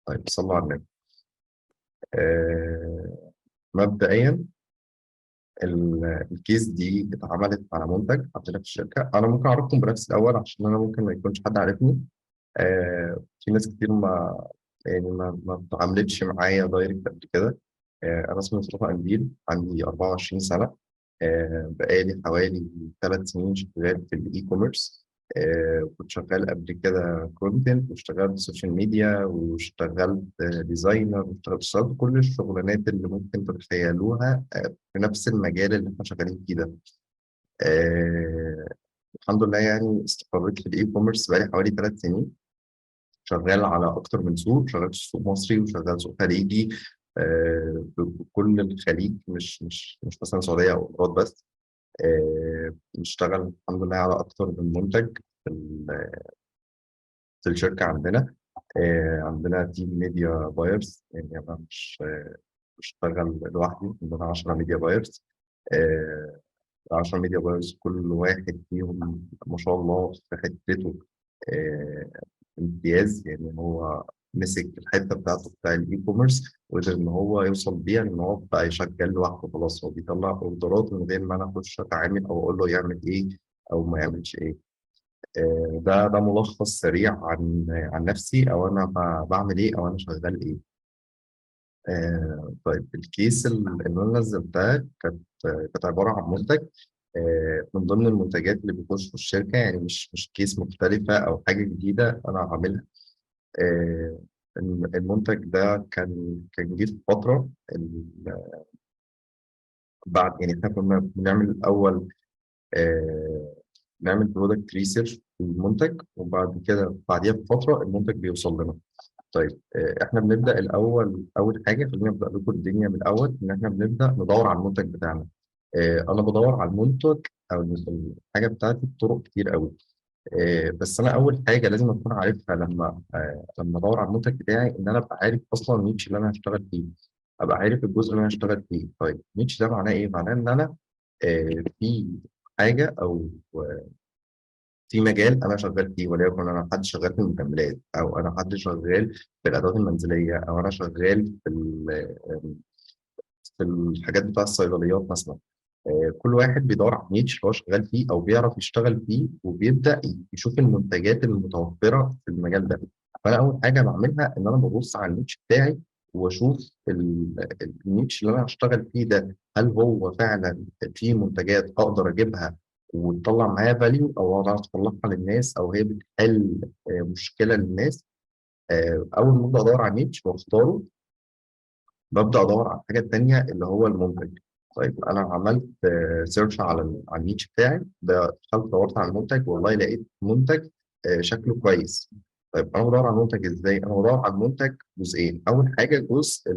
طيب صلوا على النبي. مبدئيا الكيس دي اتعملت على منتج عندنا في الشركه. انا ممكن اعرفكم بنفسي الاول عشان انا ممكن ما يكونش حد عارفني. في ناس كتير ما اتعاملتش معايا دايركت قبل كده. انا اسمي مصطفى قنديل، عندي 24 سنه. بقالي حوالي 3 سنين شغال في الاي كوميرس. كنت شغال قبل كده كونتنت، واشتغلت سوشيال ميديا، واشتغلت ديزاينر، اشتغلت كل الشغلانات اللي ممكن تتخيلوها في نفس المجال اللي احنا شغالين فيه ده. آه، الحمد لله يعني استقريت في الاي كوميرس بقالي حوالي 3 سنين. شغال على اكتر من سوق، شغال في سوق مصري وشغال سوق خليجي. بكل الخليج، مش مثلا سعوديه او امارات بس. بنشتغل الحمد لله على أكتر من منتج في الشركة عندنا. عندنا تيم ميديا بايرز، يعني أنا مش بشتغل لوحدي، عندنا 10 ميديا بايرز. 10 ميديا بايرز كل واحد فيهم ما شاء الله في حتته. آه، امتياز، يعني هو مسك الحته بتاعته بتاع الاي كوميرس وقدر ان هو يوصل بيها ان هو بقى يشغل لوحده. خلاص هو بيطلع اوردرات من غير ما انا اخش اتعامل او اقول له يعمل ايه او ما يعملش ايه. ده ملخص سريع عن نفسي، او انا بعمل ايه او انا شغال ايه. طيب الكيس اللي انا نزلتها كانت عباره عن منتج من ضمن المنتجات اللي بيخشوا الشركه، يعني مش كيس مختلفه او حاجه جديده انا عاملها. آه، المنتج ده كان جه في فتره بعد، يعني احنا كنا بنعمل الاول آه، نعمل برودكت ريسيرش في المنتج، وبعد كده بعديها بفتره المنتج بيوصل لنا. طيب احنا بنبدا الاول. اول حاجه خلينا نبدا لكم الدنيا من الاول، ان احنا بنبدا ندور على المنتج بتاعنا. انا بدور على المنتج او الحاجه بتاعتي بطرق كتير قوي. بس انا اول حاجه لازم اكون عارفها لما ادور على المنتج بتاعي، ان انا ابقى عارف اصلا النيتش اللي انا هشتغل فيه، ابقى عارف الجزء اللي انا هشتغل فيه. طيب النيتش ده معناه ايه؟ معناه ان انا في حاجه او في مجال انا شغال فيه، وليكن انا حد شغال في المكملات، او انا حد شغال في الادوات المنزليه، او انا شغال في الحاجات بتاع الصيدليات مثلا. كل واحد بيدور على النيتش اللي هو شغال فيه او بيعرف يشتغل فيه، وبيبدا يشوف المنتجات المتوفره في المجال ده. فانا اول حاجه بعملها ان انا ببص على النيتش بتاعي، واشوف النيتش اللي انا هشتغل فيه ده، هل هو فعلا في منتجات اقدر اجيبها وتطلع معايا فاليو، او اقدر اطلعها للناس، او هي بتحل مشكله للناس. اول ما ابدا ادور على النيتش واختاره، ببدأ أدور على الحاجة التانية اللي هو المنتج. طيب أنا عملت سيرش على النيتش بتاعي ده، دخلت دورت على المنتج، والله لقيت منتج شكله كويس. طيب أنا بدور على المنتج إزاي؟ أنا بدور على المنتج جزئين. أول حاجة جزء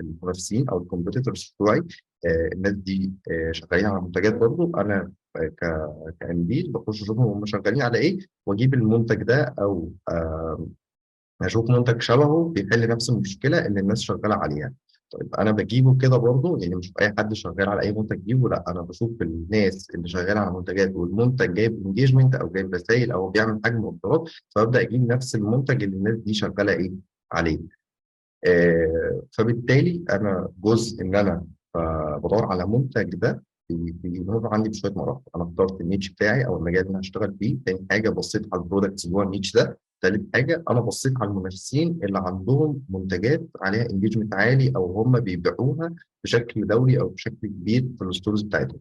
المنافسين أو الكومبيتيتورز بتوعي. الناس دي شغالين على منتجات برضه. أنا كإنديل بخش أشوفهم هم شغالين على إيه، وأجيب المنتج ده، أو هشوف منتج شبهه بيحل نفس المشكله اللي الناس شغاله عليها. طيب انا بجيبه كده برضه، يعني مش اي حد شغال على اي منتج جيبه، لا انا بشوف الناس اللي شغاله على منتجات والمنتج جايب انجيجمنت او جايب رسائل او بيعمل حجم اوردرات، فابدا اجيب نفس المنتج اللي الناس دي شغاله ايه عليه. فبالتالي انا جزء ان انا بدور على منتج ده بيمر عندي بشويه مراحل. انا اخترت النيتش بتاعي او المجال اللي انا هشتغل فيه. تاني حاجه بصيت على البرودكتس جوه النيتش ده. تالت حاجه انا بصيت على المنافسين اللي عندهم منتجات عليها انجيجمنت عالي، او هم بيبيعوها بشكل دوري او بشكل كبير في الستورز بتاعتهم.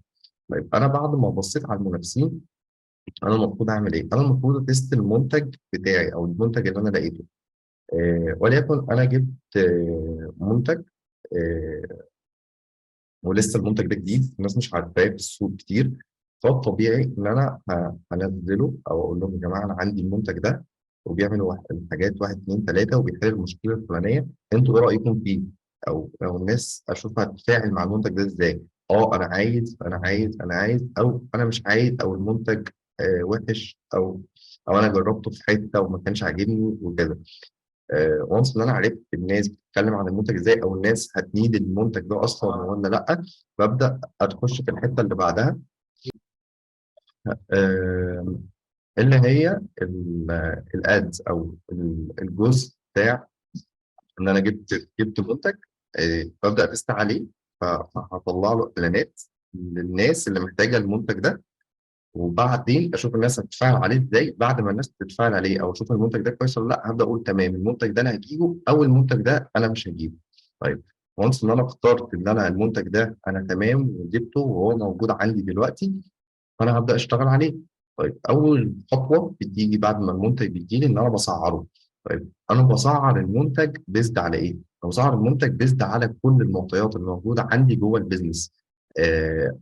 طيب انا بعد ما بصيت على المنافسين، انا المفروض اعمل ايه؟ انا المفروض اتست المنتج بتاعي او المنتج اللي انا لقيته. وليكن انا جبت منتج، آه، ولسه المنتج ده جديد، الناس مش عارفاه في السوق كتير. فالطبيعي ان انا هنزله او اقول لهم يا جماعه انا عندي المنتج ده، وبيعمل الحاجات واحد اتنين تلاته، وبيحل المشكله الفلانيه. انتوا ايه رايكم فيه؟ او الناس اشوف هتتفاعل مع المنتج ده ازاي. اه انا عايز او انا مش عايز، او المنتج وحش، او انا جربته في حته وما كانش عاجبني وكده. وانس ان انا عرفت الناس بتتكلم عن المنتج ازاي، او الناس هتنيد المنتج ده اصلا ولا لا، ببدا ادخل في الحته اللي بعدها، آه، اللي هي الادز او الجزء بتاع ان انا جبت منتج، ببدا اتست عليه، فهطلع له اعلانات للناس اللي محتاجه المنتج ده، وبعدين اشوف الناس هتتفاعل عليه ازاي. بعد ما الناس تتفاعل عليه او اشوف المنتج ده كويس ولا لا، هبدا اقول تمام المنتج ده انا هجيبه او المنتج ده انا مش هجيبه. طيب، وانس ان انا اخترت ان انا المنتج ده انا تمام وجبته وهو موجود عندي دلوقتي، فانا هبدا اشتغل عليه. طيب، اول خطوه بتيجي بعد ما المنتج بيجي لي ان انا بسعره. طيب، انا بسعر المنتج بيزد على ايه؟ انا بسعر المنتج بيزد على كل المعطيات الموجوده عندي جوه البيزنس.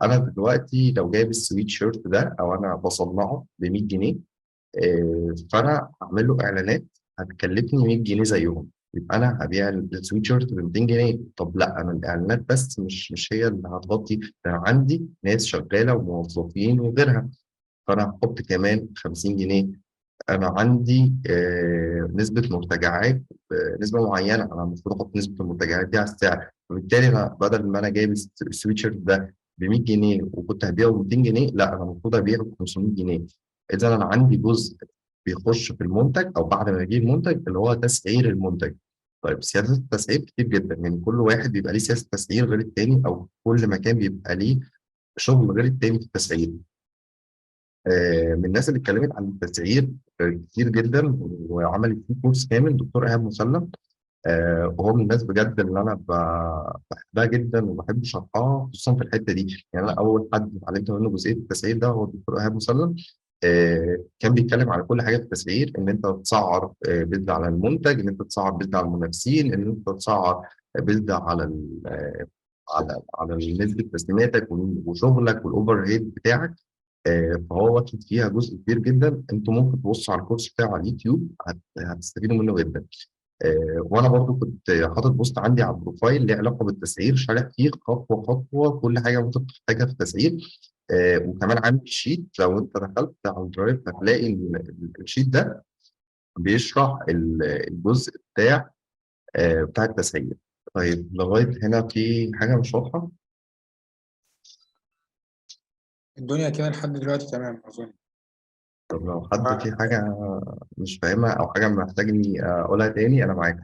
انا دلوقتي لو جايب السويت شيرت ده او انا بصنعه ب 100 جنيه، فانا هعمل له اعلانات هتكلفني 100 جنيه زيهم، يبقى انا هبيع السويت شيرت ب 200 جنيه. طب لا، انا الاعلانات بس مش هي اللي هتغطي ده، انا عندي ناس شغاله وموظفين وغيرها، فانا هحط كمان 50 جنيه. انا عندي نسبه مرتجعات، نسبه معينه، انا المفروض احط نسبه المرتجعات دي على السعر، فبالتالي انا بدل ما انا جايب السويتشيرت ده ب 100 جنيه وكنت هبيعه ب 200 جنيه، لا انا المفروض ابيعه ب 500 جنيه. اذا انا عندي جزء بيخش في المنتج او بعد ما اجيب المنتج اللي هو تسعير المنتج. طيب، سياسه التسعير كتير جدا، يعني كل واحد بيبقى ليه سياسه تسعير غير التاني، او كل مكان بيبقى ليه شغل غير التاني في التسعير. من الناس اللي اتكلمت عن التسعير كتير جدا وعملت فيه كورس كامل دكتور ايهاب مسلم. وهو من الناس بجد اللي انا بحبها جدا وبحب شرحها، خصوصا في الحته دي. يعني انا اول حد اتعلمت منه جزئيه التسعير ده هو الدكتور ايهاب مسلم. كان بيتكلم على كل حاجه في التسعير، ان انت تسعر بيزد على المنتج، ان انت تسعر بيزد على المنافسين، ان انت تسعر بيزد على على نسبه تسليماتك وشغلك والاوفر هيد بتاعك. فهو واخد فيها جزء كبير جدا. انتوا ممكن تبصوا على الكورس بتاعه على اليوتيوب، هتستفيدوا منه جدا. وانا برضو كنت حاطط بوست عندي على البروفايل ليه علاقه بالتسعير، شارح فيه خطوه خطوه كل حاجه ممكن تحتاجها في التسعير. وكمان عندي شيت، لو انت دخلت على الدرايف هتلاقي الشيت ده بيشرح الجزء بتاع التسعير. طيب، لغايه هنا في حاجه مش واضحه؟ الدنيا كده لحد دلوقتي تمام أظن. طب لو حد في آه، حاجه مش فاهمها او حاجه محتاجني اقولها تاني، انا معاك.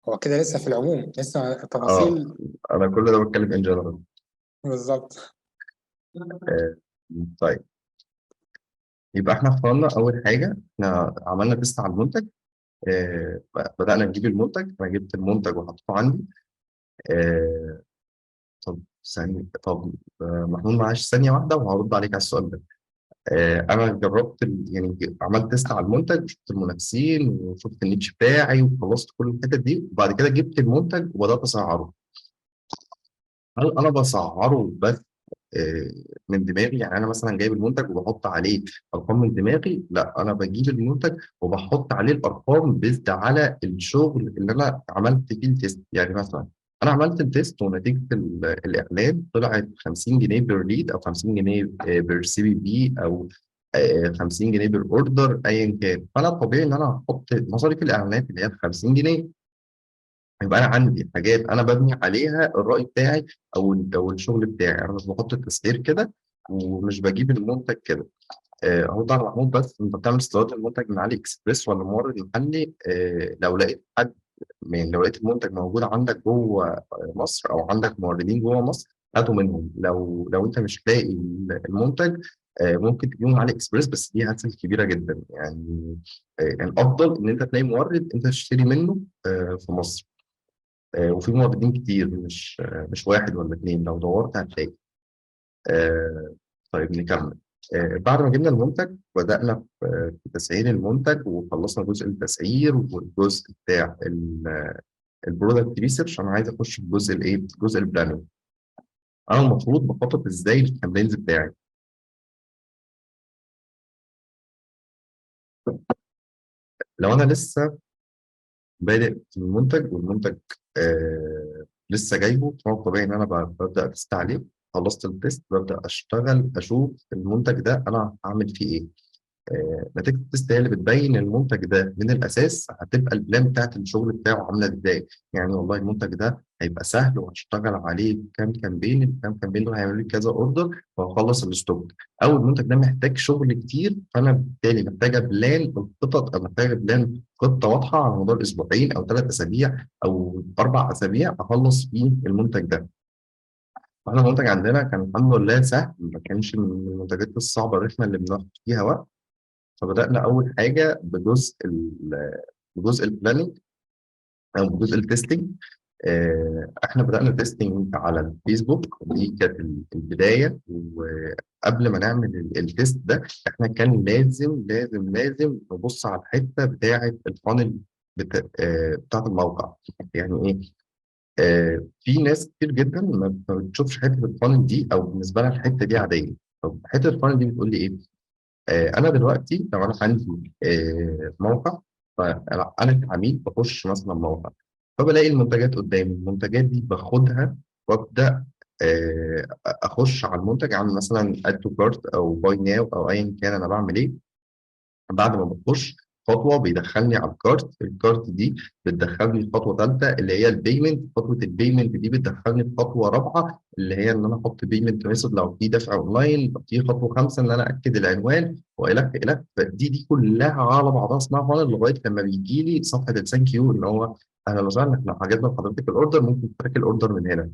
هو كده لسه في العموم لسه اه، التفاصيل. انا كل ده بتكلم ان جنرال. بالظبط. آه طيب، يبقى احنا اخترنا اول حاجه، احنا عملنا تيست على المنتج. بدانا نجيب المنتج، انا جبت المنتج وحطيته عندي. آه طب ثانيه، طب محمود معلش ثانيه واحده وهرد عليك على السؤال ده. انا جربت يعني عملت تيست على المنتج وشفت المنافسين وشفت النيتش بتاعي وخلصت كل الحتت دي، وبعد كده جبت المنتج وبدات اسعره. هل انا بسعره بس آه، من دماغي؟ يعني انا مثلا جايب المنتج وبحط عليه ارقام من دماغي؟ لا، انا بجيب المنتج وبحط عليه الارقام بيزد على الشغل اللي انا عملت فيه التيست. يعني مثلا انا عملت التيست ونتيجه الاعلان طلعت 50 جنيه بير ليد، او 50 جنيه بير سي بي بي، او 50 جنيه بير اوردر، ايا كان. فانا الطبيعي ان انا هحط مصاريف الاعلانات اللي هي 50 جنيه. يبقى انا عندي حاجات انا ببني عليها الرأي بتاعي او الشغل بتاعي. انا مش بحط التسعير كده ومش بجيب المنتج كده. هو ده محمود، بس انت بتعمل استيراد المنتج من علي اكسبريس ولا مورد محلي؟ لو لقيت حد، يعني لو لقيت المنتج موجود عندك جوه مصر او عندك موردين جوه مصر، هاته منهم. لو انت مش لاقي المنتج، ممكن تجيبه من علي اكسبريس، بس دي هتسل كبيره جدا يعني. الافضل ان انت تلاقي مورد انت تشتري منه في مصر. وفي موردين كتير، مش واحد ولا اتنين، لو دورت هتلاقي. آه، طيب نكمل. بعد ما جبنا المنتج بدأنا في تسعير المنتج وخلصنا جزء التسعير والجزء بتاع البرودكت ريسيرش. انا عايز اخش في جزء الايه، جزء البلاننج. انا المفروض بخطط ازاي الكامبينز بتاعي؟ لو انا لسه بادئ في المنتج والمنتج لسه جايبه، فهو طبيعي ان انا ببدا اتست عليه. خلصت التيست ببدا اشتغل اشوف المنتج ده انا هعمل فيه ايه. نتيجة التست هي اللي بتبين المنتج ده من الأساس هتبقى البلان بتاعت الشغل بتاعه عاملة إزاي. يعني والله المنتج ده هيبقى سهل وهشتغل عليه كام كامبين، الكام كامبين دول هيعملوا لي كذا أوردر وهخلص الستوك. أو المنتج ده محتاج شغل كتير، فأنا بالتالي محتاجة بلان الخطط، أو محتاجة بلان خطة واضحة على مدار أسبوعين أو 3 أسابيع أو 4 أسابيع أخلص فيه المنتج ده. واحنا المنتج عندنا كان الحمد لله سهل، ما كانش من المنتجات الصعبة الرخمة اللي بناخد فيها وقت. فبدأنا أول حاجة بجزء البلاننج أو بجزء التستنج. احنا بدأنا تيستنج على الفيسبوك، دي كانت البداية. وقبل ما نعمل التيست ده احنا كان لازم نبص على الحتة بتاعة الفانل بتاعة الموقع. يعني ايه؟ في ناس كتير جدا ما بتشوفش حتة الفانل دي، او بالنسبة لها الحتة دي عادية. طب حتة الفانل دي بتقول لي ايه؟ انا دلوقتي لو انا عندي موقع، فانا كعميل بخش مثلا موقع، فبلاقي المنتجات قدامي. المنتجات دي باخدها وابدا اخش على المنتج، اعمل مثلا اد تو كارت او باي ناو او ايا كان انا بعمل ايه. بعد ما بخش خطوه بيدخلني على الكارت دي بتدخلني خطوه ثالثه اللي هي البيمنت. خطوه البيمنت دي بتدخلني في خطوه رابعه اللي هي ان انا احط بيمنت ميثود لو في دفع اونلاين. في خطوه خامسه ان انا اكد العنوان والى. فدي كلها على بعضها اسمها فانل لغايه لما بيجي لي صفحه الثانك يو ان هو اهلا وسهلا، احنا حجزنا لحضرتك الاوردر، ممكن تراك الاوردر من هنا.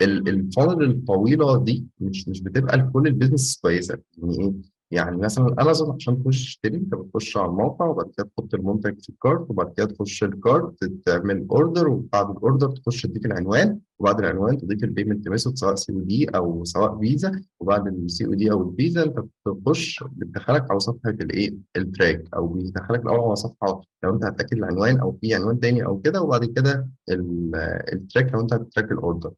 الفانل الطويله دي مش بتبقى لكل البيزنس كويسه. يعني ايه؟ يعني مثلا امازون عشان تخش تشتري انت بتخش على الموقع وبعد كده تحط المنتج في الكارت وبعد كده تخش الكارت تعمل اوردر وبعد الاوردر تخش تضيف العنوان وبعد العنوان تضيف البيمنت ميثود سواء سي او دي او سواء فيزا وبعد السي او دي او الفيزا انت بتخش بتدخلك على صفحه الايه التراك او بيدخلك الاول على صفحه لو انت هتاكد العنوان او في عنوان تاني او كده وبعد كده التراك لو انت هتتراك الاوردر.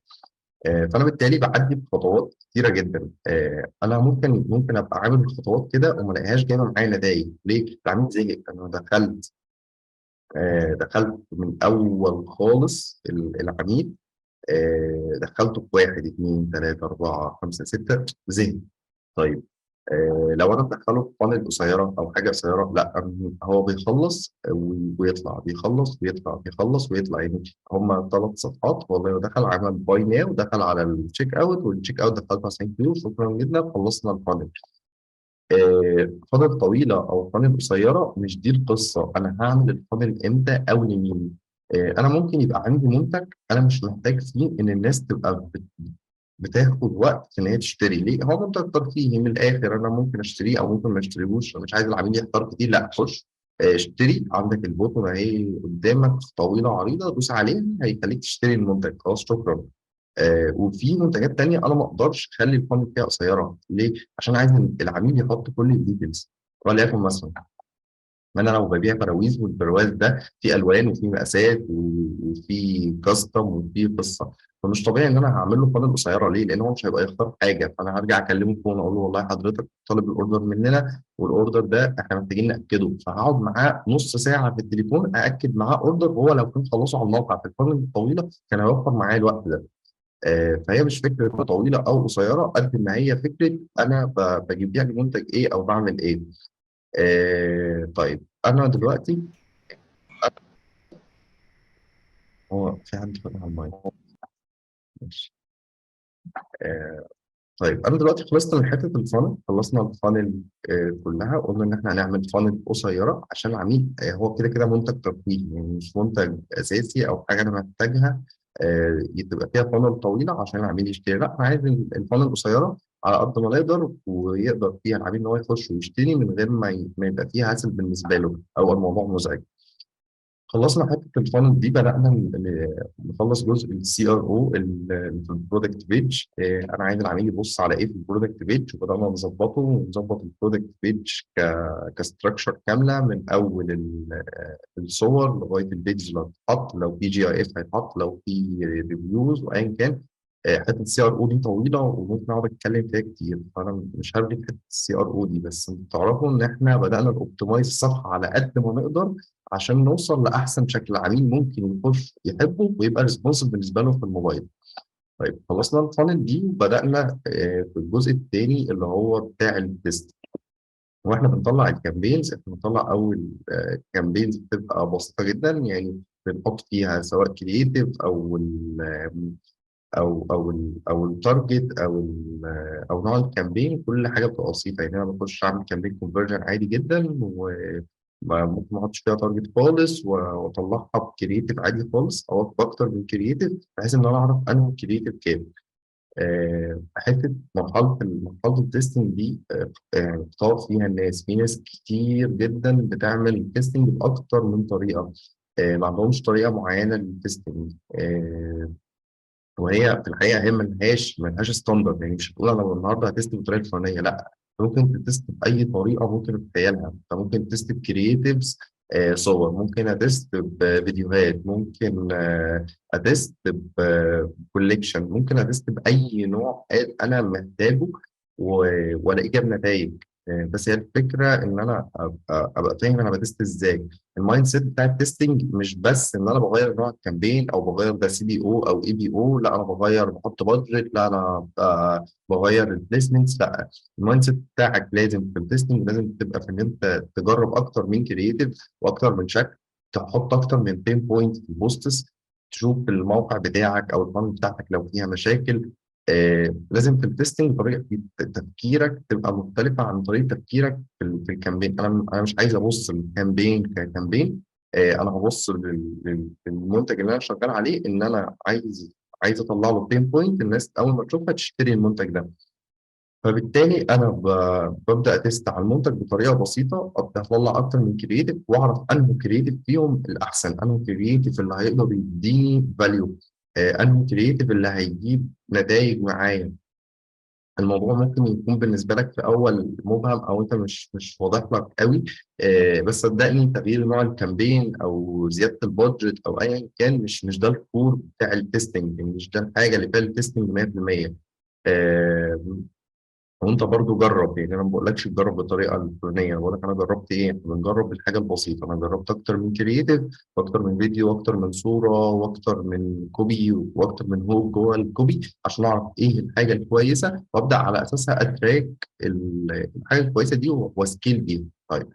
فانا بالتالي بعدي بخطوات كتيره جدا. انا ممكن ابقى عامل الخطوات كده وما الاقيهاش جايبه معايا نتائج. ليه؟ العميل زهق. انا دخلت من اول خالص العميل، دخلته في واحد اتنين تلاته اربعه خمسه سته زهق. طيب لو انا مدخله في فانل قصيره او حاجه قصيره، لا هو بيخلص ويطلع، بيخلص ويطلع، بيخلص ويطلع. يعني هم 3 صفحات. والله هو دخل عمل باي ناو ودخل على التشيك اوت والتشيك اوت دخلت على ثانك يو شكرا جدا خلصنا الفانل. فانل طويله او فانل قصيره مش دي القصه. انا هعمل الفانل امتى او لمين؟ انا ممكن يبقى عندي منتج انا مش محتاج فيه ان الناس تبقى بتاخد وقت في ان هي تشتري. ليه؟ هو منتج ترفيهي من الاخر، انا ممكن اشتريه او ممكن ما اشتريهوش. أنا مش عايز العميل يختار كتير، لا خش اشتري. عندك البوتون اهي قدامك طويله عريضه، دوس عليها هيخليك تشتري المنتج، خلاص شكرا. وفي منتجات تانية انا ما اقدرش اخلي الفانل فيها قصيره. ليه؟ عشان عايز العميل يحط كل الديتيلز. وليكن مثلا ما انا لو ببيع براويز والبرواز ده في الوان وفي مقاسات وفي كاستم وفي قصه، فمش طبيعي ان انا هعمل له فانل قصيره. ليه؟ لان هو مش هيبقى يختار حاجه، فانا هرجع اكلمه في فون اقول له والله حضرتك طالب الاوردر مننا والاوردر ده احنا محتاجين ناكده، فهقعد معاه نص ساعه في التليفون ااكد معاه اوردر. وهو لو كان خلصه على الموقع في الفانل الطويله كان هيوفر معايا الوقت ده. فهي مش فكره طويله او قصيره قد ما هي فكره انا بجيب يعني منتج ايه او بعمل ايه. طيب انا دلوقتي هو في حد فتح المايك؟ ماشي. آه طيب انا دلوقتي خلصت من حته الفانل، خلصنا الفانل كلها. قلنا ان احنا هنعمل فانل قصيره عشان العميل هو كده كده منتج ترفيهي، يعني مش منتج اساسي او حاجه انا محتاجها تبقى فيها فانل طويله عشان العميل يشتري. لا انا عايز الفانل قصيره على قد ما يقدر ويقدر فيها العميل ان هو يخش ويشتري من غير ما يبقى فيها هاسل بالنسبه له او الموضوع مزعج. خلصنا حته الفانل دي، بدانا نخلص جزء السي ار او في البرودكت بيج. انا عايز العميل يبص على ايه في البرودكت بيج، وبدانا نظبطه ونظبط البرودكت بيج كستراكشر كامله من اول الصور لغايه البيج اللي هتتحط، لو في جي اي اف هيتحط، لو في ريفيوز وايا كان. حته السي ار او دي طويله وممكن اقعد اتكلم فيها كتير، فانا مش هرغي في حته السي ار او دي. بس انتوا تعرفوا ان احنا بدانا الاوبتمايز الصفحه على قد ما نقدر عشان نوصل لاحسن شكل عميل ممكن يخش يحبه ويبقى ريسبونسيف بالنسبه له في الموبايل. طيب خلصنا الفانل دي وبدانا في الجزء الثاني اللي هو بتاع التست. واحنا بنطلع الكامبينز، احنا بنطلع اول كامبينز بتبقى بسيطه جدا، يعني بنحط فيها سواء كرييتيف او التارجت او نوع الكامبين. كل حاجه بتبقى بسيطه، يعني انا بخش اعمل كامبين كونفرجن عادي جدا، وممكن ما احطش فيها تارجت خالص واطلعها بكرييتيف عادي خالص او باكتر من كرييتيف، بحيث ان انا اعرف انه كرييتيف كام. حته مرحله التستنج دي بتقف فيها الناس، في ناس كتير جدا بتعمل تيستنج باكتر من طريقه، ما عندهمش طريقه معينه للتستنج. وهي في الحقيقه هي ملهاش ستاندرد، يعني مش هتقول انا النهارده هتست بالطريقه الفلانيه، لا، ممكن تست باي طريقه ممكن تتخيلها. انت ممكن تست بكرييتيفز، صور، ممكن اتست بفيديوهات، ممكن اتست بكوليكشن، ممكن اتست باي نوع انا محتاجه والاقي جاب نتائج. بس هي الفكره ان انا ابقى فاهم انا بتست ازاي. المايند سيت بتاع التستنج مش بس ان انا بغير نوع الكامبين او بغير ده CBO او ABO، لا انا بغير بحط بادجت، لا انا بغير البليسمنتس، لا. المايند سيت بتاعك لازم في التستنج لازم تبقى في ان انت تجرب اكتر من كرييتيف واكتر من شكل، تحط اكتر من بين بوينت في البوستس، تشوف الموقع بتاعك او الفان بتاعتك لو فيها مشاكل. لازم في التستنج طريقه تفكيرك تبقى مختلفه عن طريقه تفكيرك في الكامبين. انا مش عايز ابص للكامبين ككامبين، انا هبص للمنتج اللي انا شغال عليه، ان انا عايز اطلع له بين بوينت الناس اول ما تشوفها تشتري المنتج ده. فبالتالي انا ببدا اتست على المنتج بطريقه بسيطه، ابدا اطلع اكتر من كرييتيف واعرف انه كرييتيف فيهم الاحسن، انه كرييتيف اللي هيقدر يديني فاليو، انه كرييتيف اللي هيجيب نتائج معايا. الموضوع ممكن يكون بالنسبة لك في أول مبهم أو أنت مش واضح لك قوي، بس صدقني تغيير نوع الكامبين أو زيادة البادجت أو أيا كان مش ده الكور بتاع التستنج، يعني مش ده الحاجة اللي فيها التستنج 100%. وانت برضو جرب، يعني انا ما بقولكش تجرب بالطريقه الفلانيه، انا بقول لك انا جربت ايه. احنا بنجرب الحاجه البسيطه، انا جربت اكتر من كرييتيف واكتر من فيديو واكتر من صوره واكتر من كوبي واكتر من هوك جوه الكوبي، عشان اعرف ايه الحاجه الكويسه وابدا على اساسها اتراك الحاجه الكويسه دي واسكيل بيها. طيب،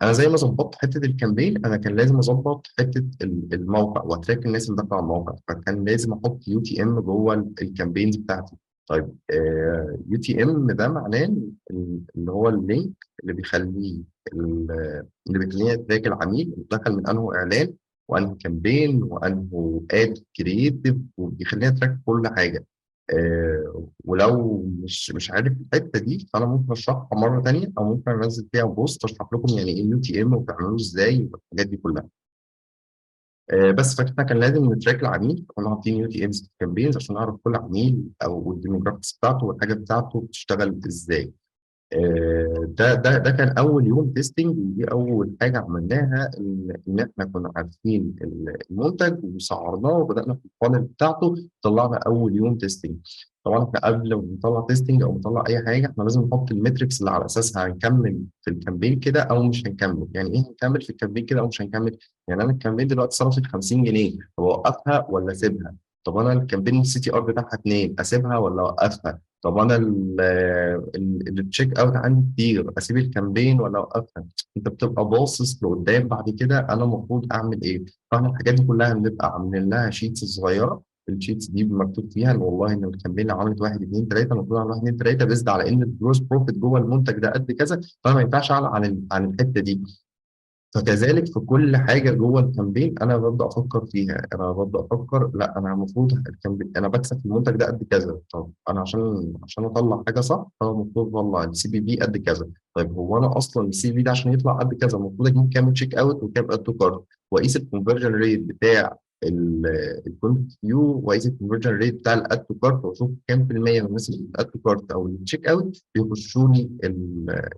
انا زي ما ظبطت حته الكامبين، انا كان لازم اظبط حته الموقع واتراك الناس اللي داخله على الموقع، فكان لازم احط UTM جوه الكامبينز بتاعتي. طيب، UTM ده معناه اللي هو اللينك اللي بيخليه اللي بيخليه يتراك العميل دخل من انه اعلان وانه كامبين وانه اد كرييتيف، وبيخليها تراك كل حاجه. ولو مش عارف الحته دي، فانا ممكن اشرحها مره تانيه او ممكن انزل فيها بوست اشرح لكم يعني ايه UTM وبتعملوه ازاي والحاجات دي كلها. بس فاحنا كان لازم نتراك العميل، كنا حاطين UTMs في الكامبينز عشان نعرف كل عميل او الديموغرافيكس بتاعته والحاجه بتاعته بتشتغل ازاي. ده كان اول يوم تيستنج، ودي اول حاجه عملناها، ان احنا كنا عارفين المنتج وسعرناه وبدانا في الفانل بتاعته، طلعنا اول يوم تيستنج. طبعا احنا قبل ما نطلع تيستنج او نطلع اي حاجه احنا لازم نحط الميتريكس اللي على اساسها هنكمل في الكامبين كده او مش هنكمل. يعني ايه هنكمل في الكامبين كده او مش هنكمل؟ يعني انا الكامبين دلوقتي صرفت 50 جنيه، طب اوقفها ولا اسيبها؟ طب انا الكامبين CTR بتاعها 2، اسيبها ولا اوقفها؟ طب انا التشيك اوت عندي كتير، اسيب الكامبين ولا اوقفها؟ انت بتبقى باصص لقدام بعد كده انا المفروض اعمل ايه. فاحنا الحاجات دي كلها بنبقى عاملين لها شيتس صغيره، الشيتس دي مكتوب فيها ان والله ان الكامبين لو عملت 1 2 3 المفروض اعمل 1 2 3 بيزد على ان الجروس بروفيت جوه المنتج ده قد كذا، فانا ما ينفعش اعلى عن الحته دي. فكذلك في كل حاجه جوه الكامبين انا ببدا افكر فيها، انا ببدا افكر لا انا المفروض الكامبين انا بكسب في المنتج ده قد كذا، طب انا عشان اطلع حاجه صح فانا المفروض اطلع الCPV قد كذا. طيب هو انا اصلا الCPV ده عشان يطلع قد كذا المفروض اجيب كام تشيك اوت وكام اد تو كارت، واقيس الكونفرجن ريت بتاع الكونت فيو، واقيس الكونفرجن ريت بتاع الاد تو كارت، واشوف كام في الميه من الناس اللي الاد تو كارت او التشيك اوت بيخشوا لي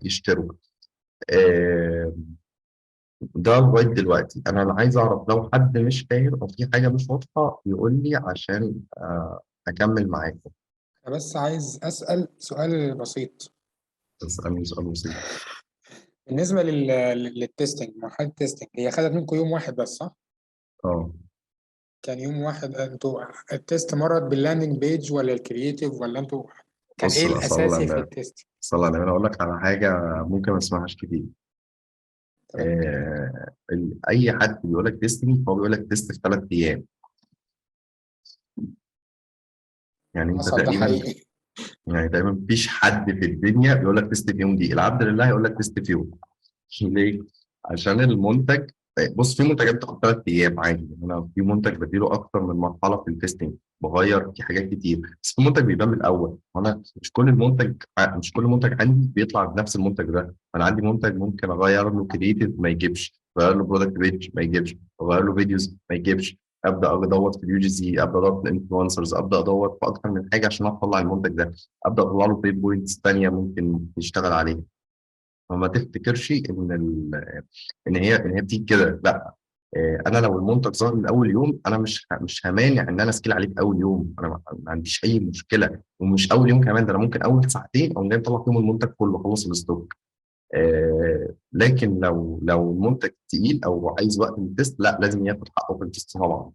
يشتروا. آه، ده لغاية دلوقتي أنا عايز أعرف لو حد مش فاهم أو في حاجة مش واضحة يقول لي عشان أكمل معاكم. أنا بس عايز أسأل سؤال بسيط. اسألني سؤال بسيط. بالنسبة للتستنج، مرحلة التستنج هي خدت منكم يوم واحد بس صح؟ أه كان يوم واحد. انتوا التست مرت باللاندنج بيج ولا الكرييتيف ولا انتوا كان ايه بص بقى، صلى الاساسي على في النبي. التيست؟ صلى على النبي، انا اقول لك على حاجه ممكن ما تسمعهاش كتير. تمام. اي حد بيقول لك تيستنج، هو بيقول لك تيست في 3 ايام. يعني انت حصل، ده تقريبا، حقيقي. يعني تقريبا مفيش حد في الدنيا بيقول لك تيست في يوم. دي العبد لله يقول لك تيست في يوم. ليه؟ عشان المنتج، بص، في منتجات بتاخد 3 ايام عادي. يعني انا في منتج بديله اكتر من مرحله في التستنج، بغير في حاجات كتير، بس في منتج بيبان من الاول. انا مش كل منتج عندي بيطلع بنفس المنتج ده. انا عندي منتج ممكن اغير له كريتيف ما يجيبش، اغير له برودكت بيج ما يجيبش، اغير له فيديوز ما يجيبش. ابدا ادور في اليو جي سي، ابدا ادور في الانفلونسرز، ابدا ادور في اكتر من حاجه عشان اطلع المنتج ده. ابدا اطلع له بيت بوينتس ثانيه ممكن يشتغل عليها. فما تفتكرش ان هي بتيجي كده، لا. انا لو المنتج ظهر من اول يوم، انا مش همانع ان انا اسكيل عليه في اول يوم. انا ما عنديش اي مشكله، ومش اول يوم كمان، ده انا ممكن اول ساعتين او جاي مطلع فيهم المنتج كله، خلص الستوك. لكن لو المنتج تقيل او عايز وقت من التست، لا، لازم ياخد حقه في التست طبعا.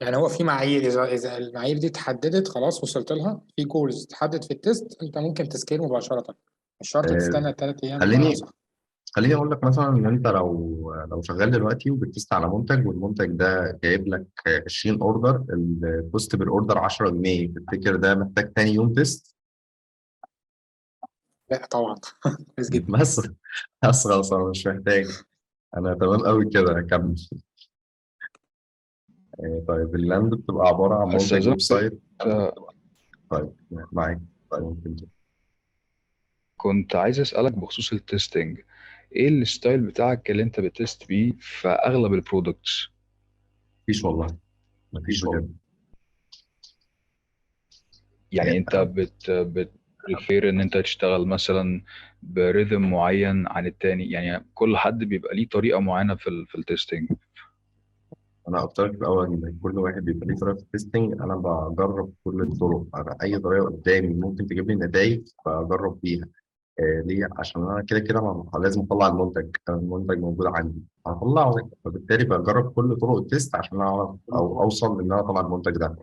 يعني هو في معايير، اذا المعايير دي اتحددت خلاص وصلت لها، في جولز تحدد في التيست، انت ممكن تسكيل مباشره، مش شرط آه، تستنى 3 ايام بمعنى خليني صح. خليني اقول لك مثلا ان انت لو شغال دلوقتي وبتست على منتج، والمنتج ده جايب لك 20 اوردر، الكوست بالاوردر 10 جنيه، تفتكر ده محتاج تاني يوم تيست؟ لا طبعا. كويس جدا. بس بس خلاص، انا مش محتاج. انا تمام قوي كده، اكمل. طيب، اللاند بتبقى عباره عن منتج استاذنك ويب سايت. آه، طيب، معاك. طيب، ممكن كنت عايز اسالك بخصوص التستنج، ايه الستايل بتاعك اللي انت بتست بيه في اغلب البرودكتس؟ مفيش والله، مفيش بجد. يعني انت آه، بتريفير ان انت تشتغل مثلا بريذم معين عن التاني؟ يعني كل حد بيبقى ليه طريقه معينه في التستنج. انا قلت لك في الاول ان كل واحد بيبقى ليه طريقه في التستنج. انا بجرب كل الطرق، انا اي طريقه قدامي ممكن تجيب لي نتائج بجرب بيها. ليه؟ عشان انا كده كده لازم اطلع المنتج. المنتج موجود عندي، هطلعه، فبالتالي بجرب كل طرق التست عشان اعرف او اوصل ان انا اطلع المنتج ده.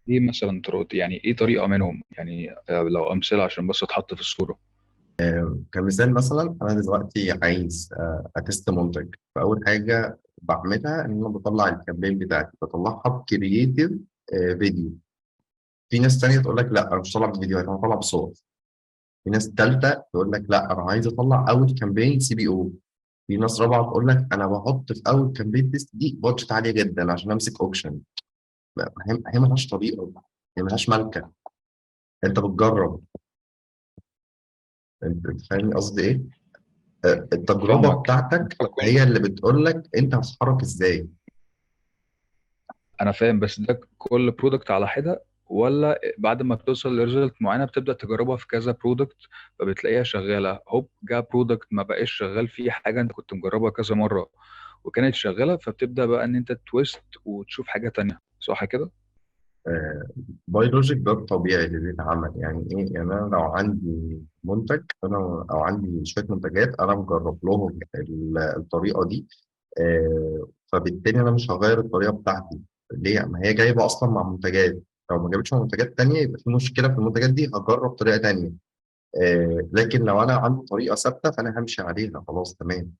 ايه مثلا طرق، يعني ايه طريقه منهم؟ يعني لو امثله عشان بس اتحط في الصوره. كمثال، مثلا انا دلوقتي عايز اتست منتج، فاول حاجه بعملها ان انا بطلع الكامبين بتاعتي، بطلعها بكرييتيف فيديو. في ناس تانية تقول لك لا، انا مش طالع بفيديوهات، انا طالع بصور. في ناس تالتة تقول لك لا، انا عايز اطلع اول كامبين سي بي او. في ناس رابعه تقول لك انا بحط في اول كامبين تيست دي بادجت عاليه جدا عشان امسك اوكشن. هي ملهاش طريقه، هي ملهاش ملكه. انت بتجرب. انت فاهم قصدي ايه؟ التجربه فاهمك. بتاعتك هي اللي بتقول لك انت هتتحرك ازاي. انا فاهم، بس ده كل برودكت على حده، ولا بعد ما بتوصل لريزلت معينه بتبدا تجربها في كذا برودكت فبتلاقيها شغاله، هوب جاء برودكت ما بقاش شغال فيه حاجه انت كنت مجربها كذا مره وكانت شغاله، فبتبدا بقى ان انت تويست وتشوف حاجه تانية، صح كده؟ بيولوجيك ده الطبيعي اللي بيتعمل. يعني ايه؟ يعني انا لو عندي منتج، انا او عندي شويه منتجات، انا مجرب لهم الطريقه دي. فبالتالي انا مش هغير الطريقه بتاعتي. ليه؟ ما هي جايبه اصلا مع منتجات. لو ما جابتش مع منتجات تانية، يبقى في مشكله في المنتجات دي، هجرب طريقه تانية. لكن لو انا عندي طريقه ثابته، فانا همشي عليها، خلاص تمام.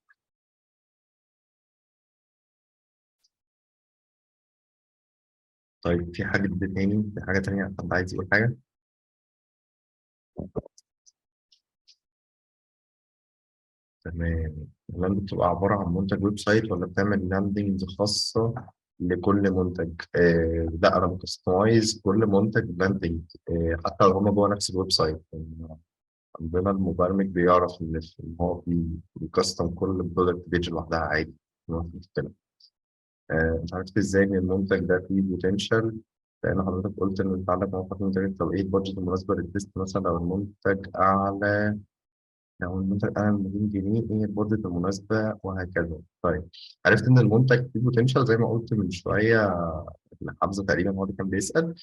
طيب، في حاجه تاني، في حاجه تانية حد عايز يقول حاجه؟ تمام. اللاند بتبقى عبارة عن منتج ويب سايت، ولا بتعمل لاندنج خاصة لكل منتج؟ لا، أنا بكستمايز كل منتج لاندنج. حتى لو هما جوه نفس الويب سايت. يعني عندنا المبرمج بيعرف إن هو بيكستم كل برودكت بيج لوحدها عادي، ما في مشكلة. مش عارف إزاي إن المنتج ده فيه بوتنشال، لأن حضرتك قلت إن أنت عندك موقع منتج. طب إيه البادجت المناسبة للتست مثلا لو المنتج أعلى؟ لو المنتج أعلى من 200 جنيه، إيه البادجت المناسبة؟ وهكذا. طيب، عرفت إن المنتج فيه بوتنشال زي ما قلت من شوية. حمزة تقريبا هو اللي كان بيسأل.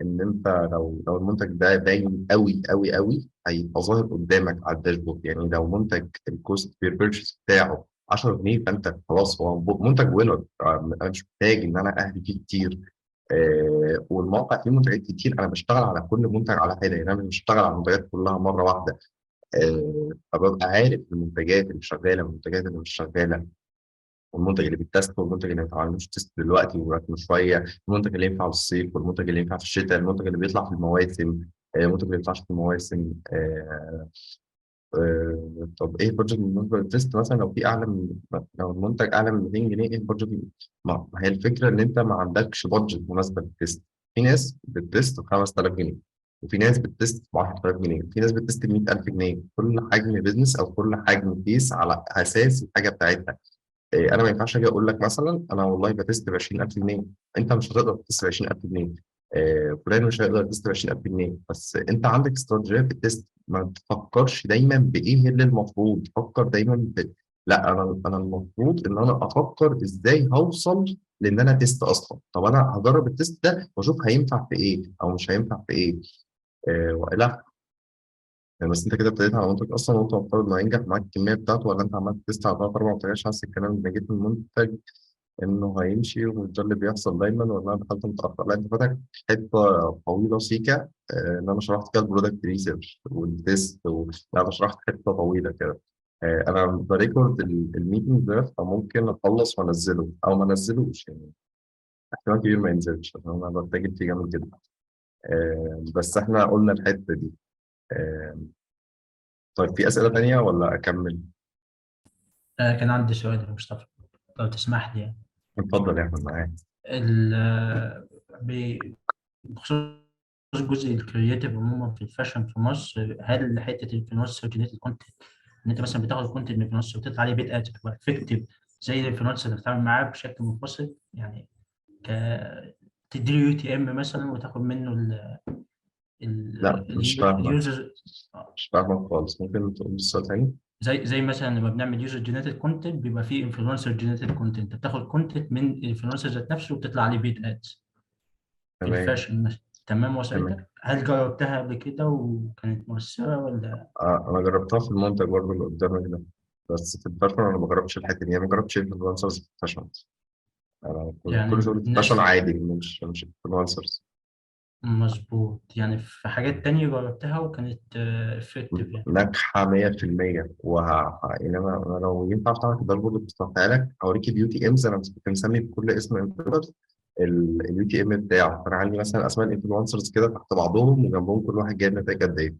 إن أنت لو المنتج ده باين قوي قوي قوي، هيبقى ظاهر قدامك على الداشبورد. يعني لو منتج الكوست بير بيرشيس بتاعه 10 جنيه، فأنت خلاص هو منتج وينر. أنا مش محتاج إن أنا أهري فيه كتير. والموقع فيه منتجات كتير، انا بشتغل على كل منتج على حده، يعني انا مش بشتغل على المنتجات كلها مره واحده. فببقى عارف المنتجات اللي شغاله والمنتجات اللي مش شغاله، والمنتج اللي بيتست والمنتج اللي ما يتعملوش تيست دلوقتي وراكنه شويه، المنتج اللي ينفع في الصيف والمنتج اللي ينفع في الشتاء، المنتج اللي بيطلع في المواسم، المنتج اللي ما بيطلعش في المواسم. طب ايه البادجت بالنسبه للتيست مثلا؟ لو في اعلى من، لو المنتج اعلى من 200 جنيه، ايه البادجت؟ ما هي الفكره ان انت ما عندكش بادجت مناسبه للتيست. في ناس بتتست ب 5000 جنيه، وفي ناس بتتست ب 10000 جنيه، وفي ناس بتتست ب 100000 جنيه. كل حجم بيزنس او كل حجم كيس على اساس الحاجه بتاعتها. انا ما ينفعش اجي اقول لك مثلا انا والله بتست ب 20000 جنيه، انت مش هتقدر تتست ب 20000 جنيه. فلان مش هيقدر يتست ب 20000 جنيه. بس انت عندك استراتيجيه في التست، ما تفكرش دايما بايه اللي المفروض، فكر دايما لا، انا المفروض ان انا افكر ازاي هوصل لان انا تيست اصلا. طب انا هجرب التيست ده واشوف هينفع في ايه او مش هينفع في ايه. لا يعني، بس انت كده ابتديت على منتج اصلا وانت مفترض انه هينجح معاك الكميه بتاعته، ولا انت عملت تيست على ثلاث اربع منتجات حاسس الكلام اللي جيت المنتج انه هيمشي ومش ده اللي بيحصل دايما، ولا انا دخلت متاخر؟ لا، انت فاتك حته طويله سيكا. ان انا شرحت كده البرودكت ريسيرش والتيست لا، انا شرحت حته طويله كده. انا بريكورد الميتنج ده، فممكن اخلص وانزله او ما انزلوش يعني، احتمال كبير ما ينزلش عشان انا بتجد فيه جامد جدا. بس احنا قلنا الحته دي. آه، طيب في اسئله تانيه ولا اكمل؟ كان عندي سؤال يا مصطفى، لو تسمح لي يعني. اتفضل يا احمد معاك. بخصوص جزء الكرياتيف عموما في الفاشن في مصر، هل حته الانفلونسر جينيتد كونتنت، ان انت مثلا بتاخد كونتنت من انفلونسر وتطلع عليه بيت اد تبقى افكتيف زي الانفلونسر اللي بتتعامل معاه بشكل منفصل يعني، ك تديله يو تي ام مثلا وتاخد منه لا مش فاهمك، اليوزر، مش فاهمك خالص، ممكن تقول السؤال تاني؟ زي مثلا لما بنعمل يوزر جينيتد كونتنت بيبقى فيه انفلونسر جينيتد كونتنت، بتاخد كونتنت من الانفلونسر ذات نفسه وبتطلع عليه بيت ادز في تمام. الفاشن مثلا. تمام تمام. وصلتك؟ هل جربتها قبل كده وكانت مؤثرة ولا؟ انا جربتها في المنتج برضه اللي قدامك ده، بس في الفاشن انا ما جربتش الحته دي، انا ما جربتش انفلونسرز في الفاشن. انا كل يعني شغلي في الفاشن الناس، عادي، مش انفلونسرز. مظبوط، يعني في حاجات تانية جربتها وكانت افكتيف يعني. ناجحه 100%. يعني انا لو ينفع افتح لك الداشبورد بتاعتها لك، اوريك اليو تي امز. انا كنت مسمي بكل اسم انفلونسر اليو تي ام بتاعه. انا عندي مثلا اسماء الانفلونسرز كده تحت بعضهم، وجنبهم كل واحد جايب نتائج قد ايه.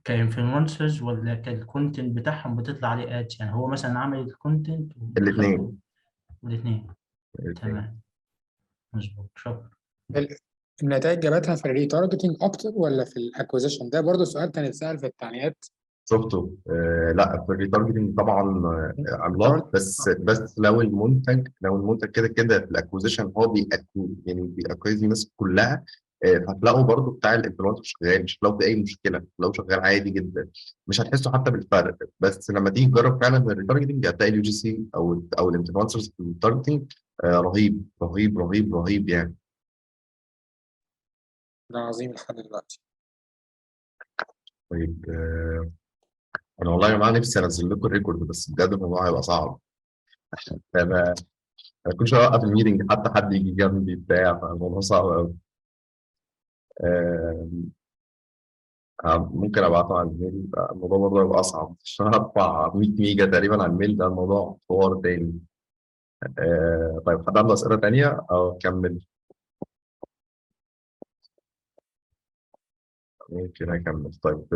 كانفلونسرز ولا كالكونتنت بتاعهم بتطلع عليه ادز؟ يعني هو مثلا عمل الكونتنت ودخلته الاثنين. الاثنين. الاثنين. تمام، مظبوط، شكرا. ال- النتائج جابتها في الريتارجتنج اكتر ولا في الاكوزيشن؟ ده برضو سؤال كان اتسال في التعليقات. شفته. لا، في الريتارجتنج طبعا انت عملاق. قلت بس لو المنتج كده كده في الاكوزيشن هو يعني بيأكوز الناس كلها. هتلاقوا برضو بتاع الانفلونسر شغال، مش هتلاقوا في اي مشكله، لو شغال عادي جدا، مش هتحسوا حتى بالفرق. بس لما تيجي تجرب فعلا الريتارجتنج هتلاقي اليو جي سي او الانفلونسرز في الريتارجتنج رهيب رهيب رهيب رهيب يعني. ده عظيم لحد دلوقتي. طيب انا والله يا جماعه نفسي انزل لكم الريكورد، بس بجد الموضوع هيبقى صعب. انا كل شويه اوقف الميتنج حتى حد يجي جنبي بتاع، فالموضوع صعب قوي. ممكن ابعته على الميل، الموضوع برضه يبقى اصعب عشان ارفع 100 ميجا تقريبا على الميل، ده الموضوع حوار تاني. طيب حد عنده اسئله تانيه او اكمل؟ ممكن اكمل. طيب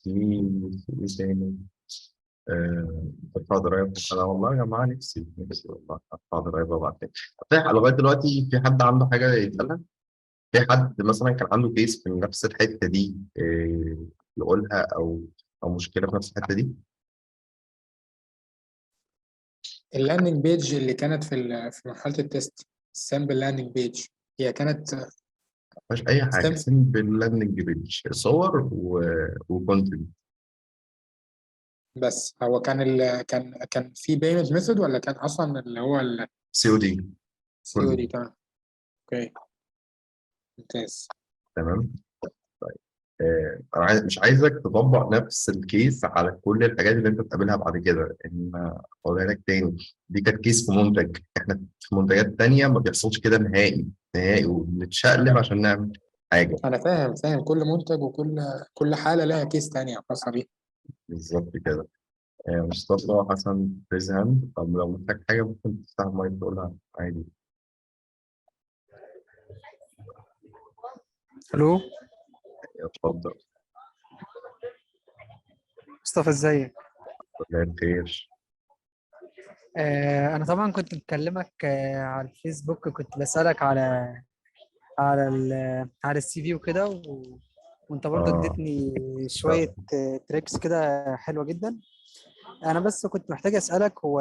في ايه تاني؟ ادفع ضرايب. انا والله يا جماعه نفسي والله ادفع ضرايب وابعت تاني. لغايه دلوقتي في حد عنده حاجه يسالها؟ في حد مثلا كان عنده كيس في نفس الحته دي يقولها، او مشكله في نفس الحته دي؟ اللاندنج بيج اللي كانت في مرحله التيست، السامبل لاندنج بيج، هي كانت مش اي حاجه، سامبل سيمبل لاندنج بيج، صور وكونتنت. بس. هو كان في بيمنت ميثود ولا كان اصلا اللي هو سي او دي السي او كله. دي؟ تمام، اوكي، ممتاز. تمام. طيب مش عايزك تطبق نفس الكيس على كل الحاجات اللي انت بتقابلها بعد كده. ان اقولها لك تاني، دي كانت كيس في منتج، احنا في منتجات تانية ما بيحصلش كده نهائي نهائي، وبنتشقلب عشان نعمل حاجة. انا فاهم كل منتج وكل حاله لها كيس تانية خاصه بيها. بالظبط كده. مصطفى حسن ريز هاند. طب لو محتاج حاجة ممكن تفتح المايك تقولها عادي. الو، اتفضل. مصطفى ازيك؟ ولا بخير. انا طبعا كنت مكلمك على الفيسبوك، كنت بسألك على السي في وكده وانت برضه اه اديتني لا، شوية تريكس كده حلوة جدا. انا بس كنت محتاج اسألك، هو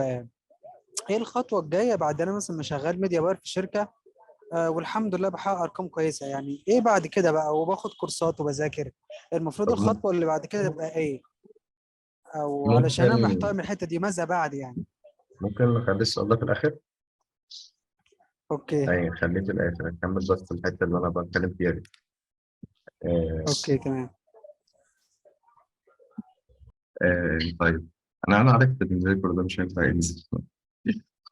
ايه الخطوة الجاية بعد انا مثلا ما شغال ميديا باير في شركة والحمد لله بحقق ارقام كويسة؟ يعني ايه بعد كده بقى، وباخد كورسات وبذاكر؟ المفروض طب الخطوة اللي بعد كده تبقى ايه؟ او علشان انا ممكن محتار من الحتة دي، ماذا بعد يعني؟ نخلي السؤال ده في الآخر. اوكي. يعني خليه في الآخر، نكمل بس الحتة اللي أنا بتكلم فيها دي. آه اوكي تمام. طيب، أنا عرفت إن الريكورد ده مش هينفع ينزل،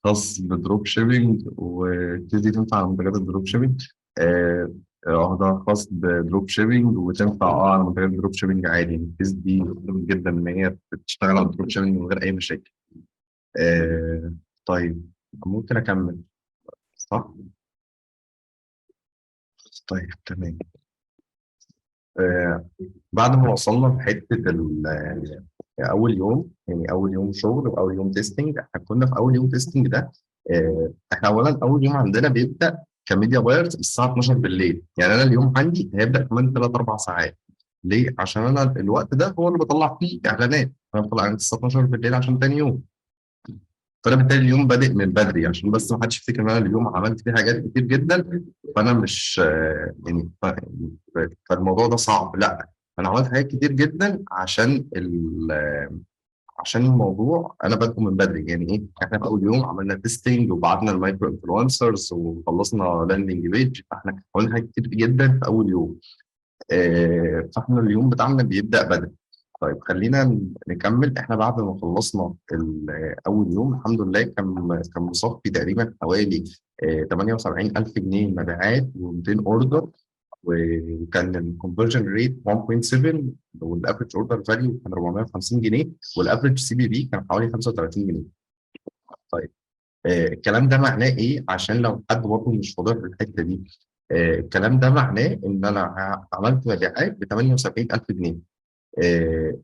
خاص بدروب شيبينج وتبتدي تنفع على منتجات الدروب شيبينج. واخدها خاص بدروب شيبينج وتنفع على منتجات الدروب شيبينج عادي. الكيس دي جميل جدا إن هي بتشتغل على الدروب شيبينج من غير أي مشاكل. آه طيب، ممكن أكمل صح؟ طيب تمام. آه بعد ما وصلنا لحته اول يوم، يعني اول يوم شغل واول يوم تيستنج. احنا كنا في اول يوم تيستنج ده. احنا اولا اول يوم عندنا بيبدا كميديا بايرز الساعه 12 بالليل. يعني انا اليوم عندي هيبدا كمان 3 4 ساعات. ليه؟ عشان انا الوقت ده هو اللي بطلع فيه اعلانات. انا بطلع اعلانات الساعه 12 بالليل عشان تاني يوم. فانا بالتالي اليوم بادئ من بدري، عشان بس ما حدش يفتكر ان انا اليوم عملت فيه حاجات كتير جدا. فانا مش يعني فالموضوع ده صعب، لا. انا عملت حاجات كتير جدا عشان الموضوع انا بادئه من بدري. يعني ايه، احنا في اول يوم عملنا تيستنج وبعتنا المايكرو انفلونسرز وخلصنا لاندنج بيج. فاحنا عملنا حاجات كتير جدا في اول يوم. فاحنا اليوم بتاعنا بيبدأ بدري. طيب خلينا نكمل. احنا بعد ما خلصنا اول يوم الحمد لله كان مصفي تقريبا حوالي 78,000 جنيه مبيعات و200 اوردر. وكان الكونفرجن ريت 1.7، والافريج اوردر فاليو كان 450 جنيه، والافريج سي بي بي كان حوالي 35 جنيه. طيب الكلام ده معناه ايه؟ عشان لو حد برضه مش واضح في الحته دي. الكلام ده معناه ان انا عملت مبيعات ب 78,000 جنيه.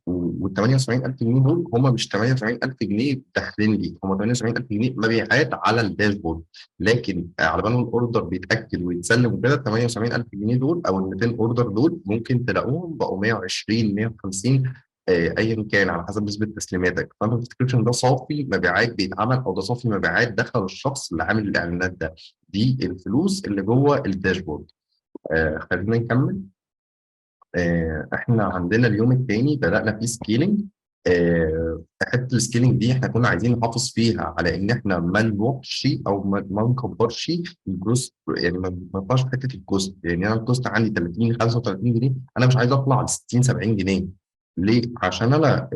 وال 78,000 جنيه دول هم مش 78,000 جنيه داخلين لي، هم 78,000 جنيه مبيعات على الداشبورد. لكن على بال ما الاوردر بيتاكد ويتسلم وكده، 78,000 جنيه دول او ال 200 اوردر دول ممكن تلاقوهم بقوا 120 150 ايا كان على حسب نسبه تسليماتك. فما تفتكرش ان ده صافي مبيعات بيتعمل او ده صافي مبيعات دخل الشخص اللي عامل الاعلانات ده. دي الفلوس اللي جوه الداشبورد. خلينا نكمل. احنا عندنا اليوم الثاني بدأنا فيه سكيلينج. حته السكيلينج دي احنا كنا عايزين نحافظ فيها على ان احنا ما نروحش او ما نكبرش الجروس. يعني ما نطلعش في حته الكوست. يعني انا الكوست عندي 30 35 جنيه، انا مش عايز اطلع ل 60 70 جنيه. ليه؟ عشان انا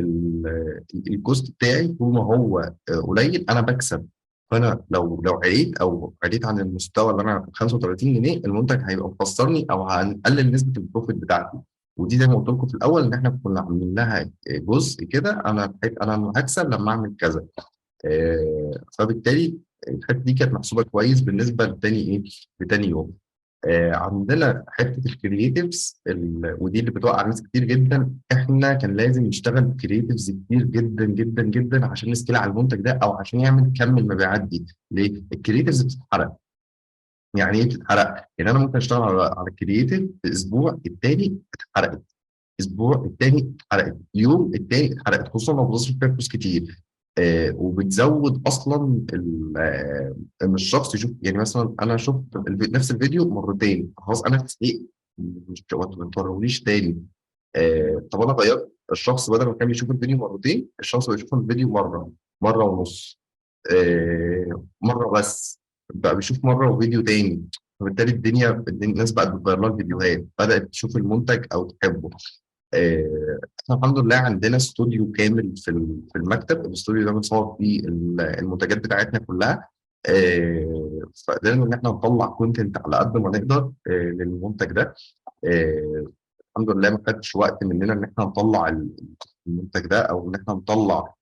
الكوست بتاعي طول ما هو قليل انا بكسب. فانا لو عليت عن المستوى اللي انا 35 جنيه، المنتج هيبقى مخسرني او هنقلل نسبه البروفيت بتاعتي. ودي زي ما قلت لكم في الاول ان احنا كنا عاملين لها جزء كده. انا هكسب لما اعمل كذا. فبالتالي الحته دي كانت محسوبه كويس بالنسبه لتاني يوم. عندنا حته الكرييتيفز ودي اللي بتوقع ناس كتير جدا. احنا كان لازم نشتغل كرييتيفز كتير جدا جدا جدا عشان نسكيل على المنتج ده او عشان يعمل كم المبيعات دي. ليه؟ الكرييتيفز بتتحرق. يعني ايه بتتحرق؟ يعني انا ممكن اشتغل على الكرييتيف في اسبوع، التاني اتحرقت. اسبوع التاني اتحرقت، يوم التاني اتحرقت، خصوصا لو بتصرف فيها فلوس كتير. وبتزود اصلا ان الشخص يشوف. يعني مثلا انا شفت نفس الفيديو مرتين، خلاص انا زهقت، مش ما توريهوليش تاني. طب انا غيرت الشخص، بدل ما كان بيشوف الفيديو مرتين الشخص بيشوف الفيديو مره، مره ونص، مره بس، بقى بيشوف مره وفيديو تاني. فبالتالي الناس بقت بتغير لها الفيديوهات، بدأت تشوف المنتج أو تحبه. احنا الحمد لله عندنا استوديو كامل في المكتب. الاستوديو ده بنصور فيه المنتجات بتاعتنا كلها. فقدرنا ان احنا نطلع كونتنت على قد ما نقدر للمنتج ده. آه، الحمد لله ما خدش وقت مننا ان احنا نطلع المنتج ده، او ان احنا نطلع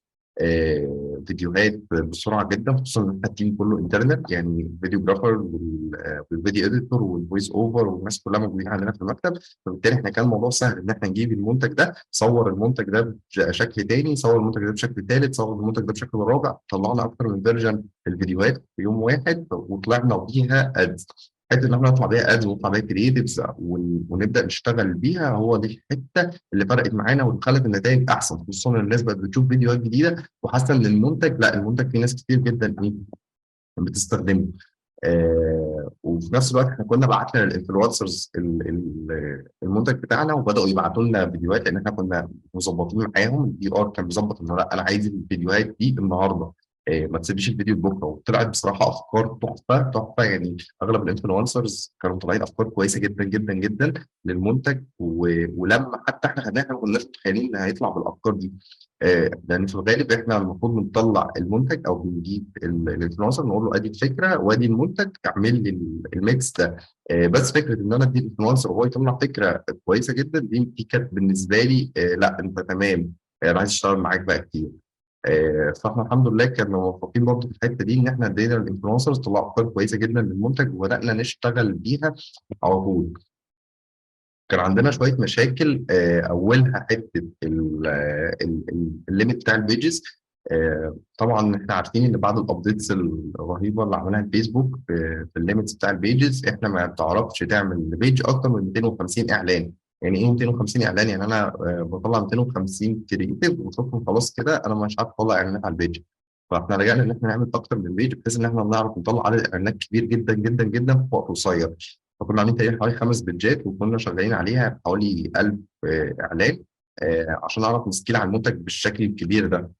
فيديوهات بسرعه جدا، خصوصا ان احنا التيم كله انترنت، يعني فيديوجرافر والفيديو اديتور والفويس اوفر والناس كلها موجودين عندنا في المكتب. فبالتالي احنا كان الموضوع سهل ان احنا نجيب المنتج ده، صور المنتج ده بشكل تاني، صور المنتج ده بشكل ثالث، صور المنتج ده بشكل رابع، طلعنا اكتر من فيرجن الفيديوهات في يوم واحد وطلعنا بيها ادز. حته ان احنا نطلع بيها ادز ونطلع بيها كريتيفز ونبدا نشتغل بيها، هو دي الحته اللي فرقت معانا واللي خلت النتائج احسن، خصوصا ان الناس بقت بتشوف فيديوهات جديده وحاسه ان المنتج، لا المنتج في ناس كتير جدا ايه بتستخدمه. وفي نفس الوقت احنا كنا بعتنا للانفلونسرز المنتج بتاعنا، وبداوا يبعتوا لنا فيديوهات، لان احنا كنا مظبطين معاهم. الدي ار كان مظبط انه لا انا عايز الفيديوهات دي النهارده، ما تسيبيش الفيديو لبكره. وطلعت بصراحه افكار تحفه تحفه، يعني اغلب الانفلونسرز كانوا طالعين افكار كويسه جدا جدا جدا للمنتج. ولما حتى احنا خدناها، احنا ما كناش متخيلين ان هيطلع بالافكار دي. لان في الغالب احنا المفروض بنطلع المنتج او بنجيب الانفلونسر نقول له ادي الفكره وادي المنتج، اعمل لي الميكس ده. بس فكره ان انا ادي الانفلونسر وهو يطلع فكره كويسه جدا، دي كانت بالنسبه لي لا انت تمام، انا عايز اشتغل معاك بقى كتير. فاحنا الحمد لله كنا موفقين برضه في الحته دي، ان احنا ادينا الانفلونسرز طلعوا افكار كويسه جدا للمنتج وبدانا نشتغل بيها على طول. كان عندنا شويه مشاكل، اولها حته الليميت بتاع البيجز. طبعا احنا عارفين ان بعد الابديتس الرهيبه اللي عملها الفيسبوك في الليميتس بتاع البيجز، احنا ما بتعرفش تعمل بيج اكتر من 250 اعلان. يعني ايه 250 اعلان؟ يعني انا بطلع 250 كريتيف وشكرا خلاص كده، انا مش عارف اطلع اعلانات على البيج. فاحنا لجأنا ان احنا نعمل اكتر من بيج، بحيث ان احنا نعرف نطلع عدد اعلانات كبير جدا جدا جدا في وقت قصير. فكنا عاملين تقريبا حوالي 5 بيدجات، وكنا شغالين عليها حوالي 1000 إعلان، عشان نعرف نسكيل على المنتج بالشكل الكبير ده.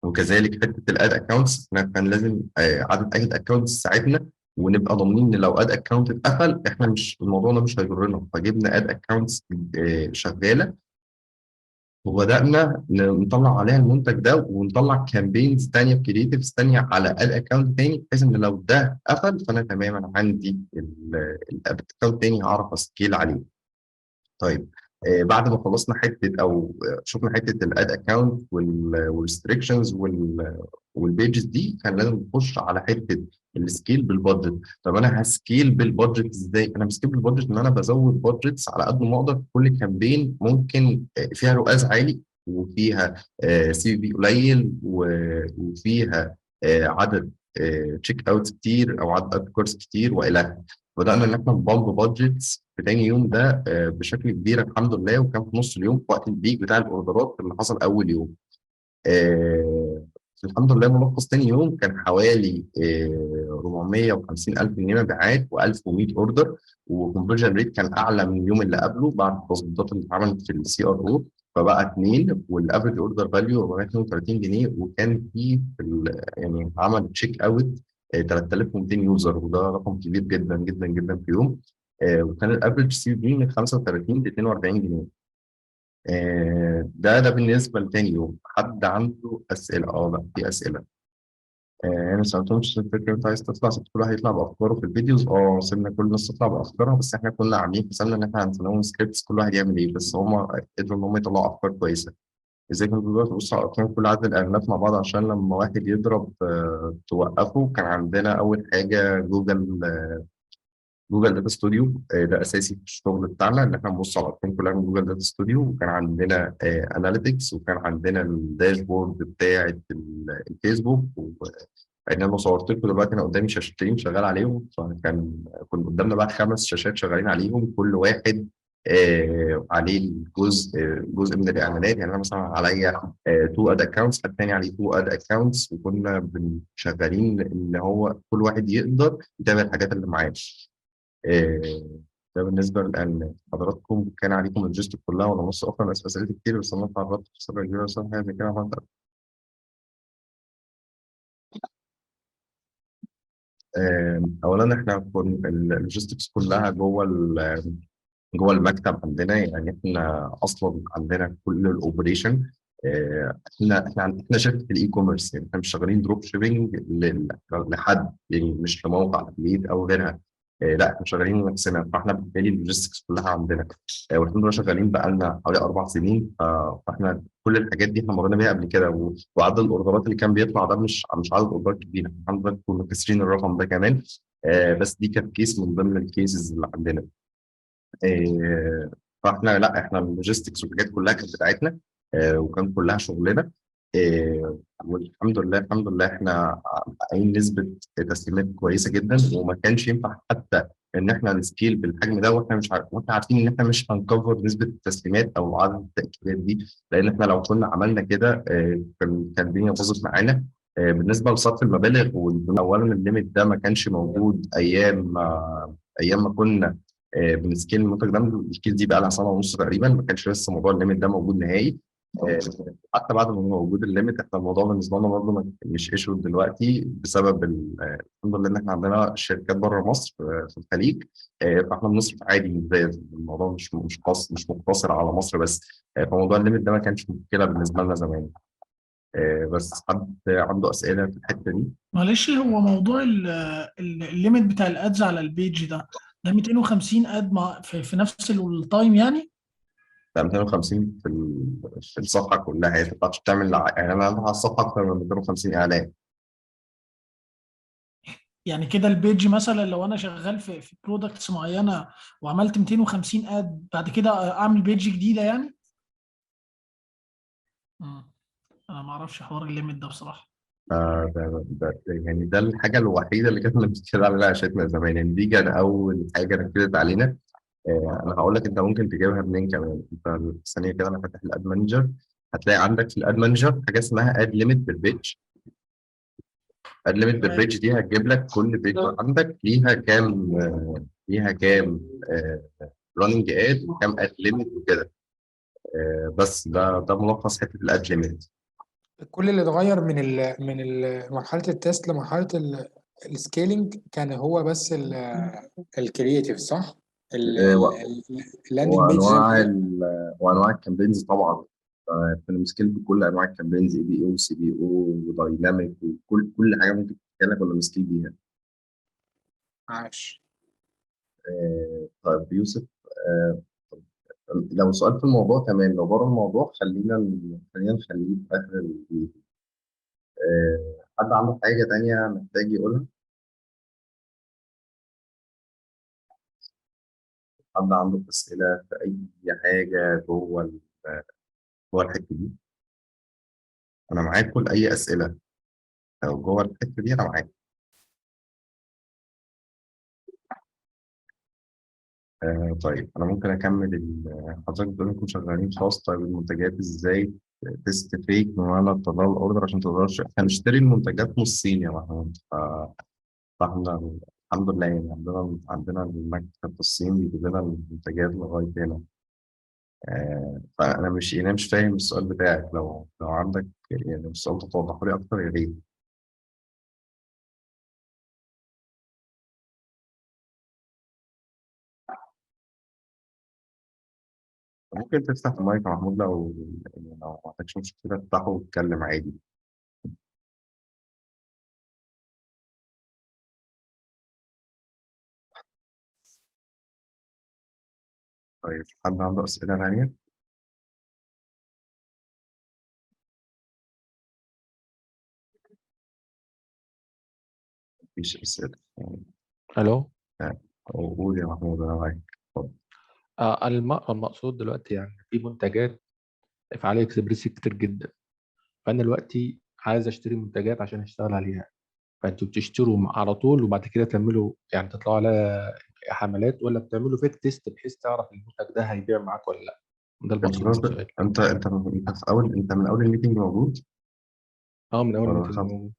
وكذلك حتة الاد اكونتس، كان لازم عدد اكونتس تساعدنا، ونبقى ضامنين ان لو اد اكونت اتقفل احنا مش الموضوع ده مش هيضرنا. فجبنا اد اكونتس شغاله، وبدأنا نطلع عليها المنتج ده، ونطلع كامبينز تانية بكريتيفز تانية على اد اكونت تاني، بحيث ان لو ده قفل فانا تمام، انا عندي الاد اكونت تاني هعرف اسكيل عليه. طيب، بعد ما خلصنا حته او شفنا حته الاد اكونت والريستريكشنز والبيجز دي، كان لازم نخش على حته السكيل بالبادجت. طب انا هسكيل بالبادجت ازاي؟ انا بسكيل بالبادجت ان انا بزود بادجتس على قد ما اقدر في كل كامبين ممكن فيها رؤاز عالي، وفيها سي في قليل، وفيها عدد تشيك اوتس كتير او عدد كورس كتير والى اخره. بدأنا إن إحنا نبامب بادجتس في تاني يوم ده بشكل كبير الحمد لله. وكان في نص اليوم في وقت البيك بتاع الأوردرات اللي حصل أول يوم. آه، الحمد لله ملخص تاني يوم كان حوالي 450 ألف جنيه مبيعات و1100 أوردر، وكونفرجن ريت كان أعلى من اليوم اللي قبله بعد التظبيطات اللي اتعملت في السي ار او، فبقى 2. والافرج اوردر فاليو 432 جنيه، وكان يعني عمل تشيك اوت 3200 يوزر، وده رقم كبير جدا جدا جدا في يوم. وكان الافرج سي في من 35 ل 42 جنيه. ده بالنسبة لتاني يوم. حد عنده أسئلة؟ لا في أسئلة. أنا ما سألتهمش الفكرة أنت عايز تطلع، سبت كل واحد يطلع بأفكاره في الفيديوز. سيبنا كل الناس تطلع بأفكارها، بس إحنا كنا عاملين حسابنا إن إحنا هنسلمهم سكريبتس كل واحد يعمل إيه، بس هما قدروا إن هما يطلعوا أفكار كويسة. إزاي كنتوا دلوقتي بتبصوا على أرقام كل عدد الإعلانات مع بعض عشان لما واحد يضرب توقفه؟ كان عندنا أول حاجة جوجل داتا ستوديو. ده اساسي في الشغل بتاعنا، ان احنا نبص على الارقام كلها من جوجل داتا ستوديو. وكان عندنا اناليتكس، وكان عندنا الداشبورد بتاعه الفيسبوك. وان انا صورت لكم دلوقتي انا قدامي شاشتين شغال عليهم، كنا قدامنا بقى 5 شاشات شغالين عليهم، كل واحد عليه جزء من الاعلانات. يعني انا مثلا عليا 2 اد اكونتس، حد تاني عليه 2 اد اكونتس، وكنا شغالين ان هو كل واحد يقدر يتابع الحاجات اللي معاه. آه، ده بالنسبة لأن حضراتكم كان عليكم اللوجيستيك كلها ولا نص أخرى. أنا آسف أسئلتي كتير، بس أنا اتعرضت في سر كبيرة، بس حاجة زي كده عملت. اولا احنا كنا اللوجيستكس كلها جوه المكتب عندنا. يعني احنا اصلا عندنا كل الاوبريشن. احنا شركه الاي كوميرس، يعني احنا مش شغالين دروب شيبنج لحد، يعني مش لموقع افليت او غيرها. لا احنا شغالين لنفسنا، فاحنا بالتالي اللوجيستكس كلها عندنا. والحمد لله شغالين بقالنا حوالي 4 سنين. فاحنا كل الحاجات دي احنا مرينا بيها قبل كده، وعدد الاوردرات اللي كان بيطلع ده مش عدد اوردرات كبيره. الحمد لله كنا كاسرين الرقم ده كمان. بس دي كانت كيس من ضمن الكيسز اللي عندنا. إيه، فاحنا لا احنا اللوجيستكس والحاجات كلها كانت بتاعتنا. وكان كلها شغلنا. والحمد لله الحمد لله احنا محققين نسبة تسليمات كويسة جدا، وما كانش ينفع حتى ان احنا نسكيل بالحجم ده، واحنا مش عارف، واحنا عارفين ان احنا مش هنكفر نسبة التسليمات او عدد التأكيدات دي. لان احنا لو كنا عملنا كده كان الدنيا باظت معانا. بالنسبة لصرف المبالغ اولا الليميت ده ما كانش موجود ايام ما كنا بنسكيل المنتج ده. الكيس دي بقى لها سنه ونص تقريبا، ما كانش لسه موضوع الليميت ده موجود نهائي. آه، حتى بعد ما هو موجود الليميت، احنا الموضوع بالنسبه لنا برضه مش ايشو دلوقتي، بسبب الحمد لله ان احنا عندنا شركات بره مصر في الخليج. فاحنا بنصرف عادي ممتاز. الموضوع مش مقتصر على مصر بس. فموضوع الليميت ده ما كانش مشكله بالنسبه لنا زمان. بس حد عنده اسئله في الحته دي؟ معلش، هو موضوع الليميت بتاع الادز على البيج ده 250 اد في نفس التايم يعني؟ ده 250 في الصفحه كلها. هي ما تقدرش تعمل اعلان على الصفحه اكتر من 250 اعلان. يعني كده البيج مثلا لو انا شغال في برودكتس معينه وعملت 250 اد، بعد كده اعمل بيج جديده يعني؟ مم. انا ما اعرفش حوار الليميت ده بصراحه. يعني ده الحاجه الوحيده اللي كانت بنشتغل عليها عشتنا زمان. يعني دي كان اول حاجه نكدت علينا. انا هقول لك انت ممكن تجيبها منين كمان. انت ثانيه كده، انا فاتح الاد مانجر. هتلاقي عندك في الاد مانجر حاجه اسمها اد ليميت بالبيج. اد ليميت تمام. بالبيج دي هتجيب لك كل بيج عندك ليها كام راننج اد وكام اد ليميت وكده. بس ده ملخص حته الاد ليميت. كل اللي اتغير من مرحله التست لمرحله السكيلينج كان هو بس الكرييتيف، صح؟ اللاندنج بيج زي ما وانواع هي. وانواع الكامبينز طبعا. احنا مسكين بكل انواع الكامبينز، اي بي او، سي بي او، ودايناميك، وكل حاجه ممكن تتكلم كنا مسكين بيها. عاش. طيب يوسف، آه، لو سؤال في الموضوع تمام، لو بره الموضوع خلينا نخليه في اخر الفيديو. حد عنده حاجه تانية محتاج يقولها؟ حد عنده اسئله في اي حاجه جوه الحته دي؟ انا معاك كل اي اسئله. لو جوه الحته دي انا معاك. طيب انا ممكن اكمل حضرتك بتقول انكم شغالين خاص. طيب المنتجات ازاي تست فيك بمعنى تطلع الاوردر عشان تقدرش احنا نشتري المنتجات من الصين يا محمود. فاحنا الحمد لله يعني عندنا المكتب في الصين بيجيب لنا المنتجات لغايه هنا. فانا مش فاهم السؤال بتاعك. لو عندك يعني السؤال ده توضحه لي اكتر يا ريت. ممكن تفتح المايك يا محمود، لو ما عندكش مشكله تفتحه وتتكلم عادي. طيب حد عنده اسئله ثانيه؟ مفيش اسئله يعني. الو. قول يا محمود انا معاك. اتفضل. المقصود دلوقتي يعني في منتجات في علي اكسبريس كتير جدا، فانا دلوقتي عايز اشتري منتجات عشان اشتغل عليها. فانتوا بتشتروا على طول وبعد كده تعملوا يعني تطلعوا على حملات، ولا بتعملوا فيك تيست بحيث تعرف المنتج ده هيبيع معاك ولا لا؟ ده المقصود من بالنسبه السؤال. انت من اول الميتنج موجود اه، من اول ولا الميتنج دخلت؟ موجود.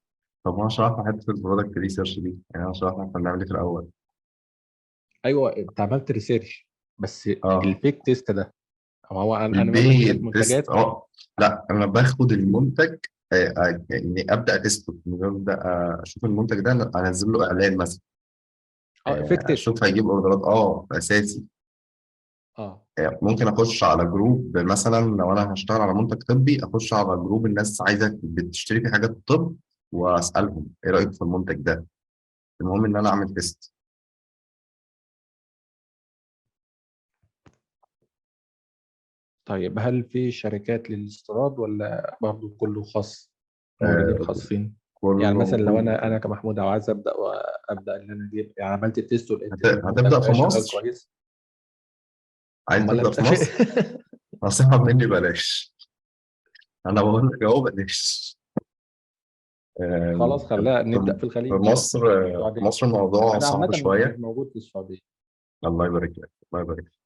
طب ما شرحنا حته البرودكت ريسيرش دي، يعني انا شرحنا احنا بنعمل ايه في الاول. ايوه، انت عملت ريسيرش، بس اه الفيك تيست ده، هو انا مثلا جبت البيد تيست. منتجات. لا انا باخد المنتج يعني ابدا اتست من غير ده، اشوف المنتج ده، انزل له اعلان مثلا، افكتيف. اشوف هيجيب اوردرات، اساسي. اه ممكن اخش على جروب مثلا، لو انا هشتغل على منتج طبي اخش على جروب الناس عايزه بتشتري في حاجات طب، واسالهم ايه رايك في المنتج ده. المهم ان انا اعمل تيست. طيب، هل في شركات للاستيراد ولا برضه كله خاص، موردين آه، خاصين؟ يعني مثلا كله لو انا كمحمود او عايز ابدا ان انا اجيب، يعني عملت التيست ولقيت المنتج هتبدا في بتاعي شغال مصر؟ كويس. عايز امال تبدا ابدا في في مصر؟ نصيحه مني بلاش. انا بقول لك اهو بلاش. آه، خلاص خلينا نبدا في في في الخليج، مصر، في السعوديه. مصر الموضوع انا عامه صعب شويه. موجود في السعوديه. الله يبارك لك، الله يبارك لك.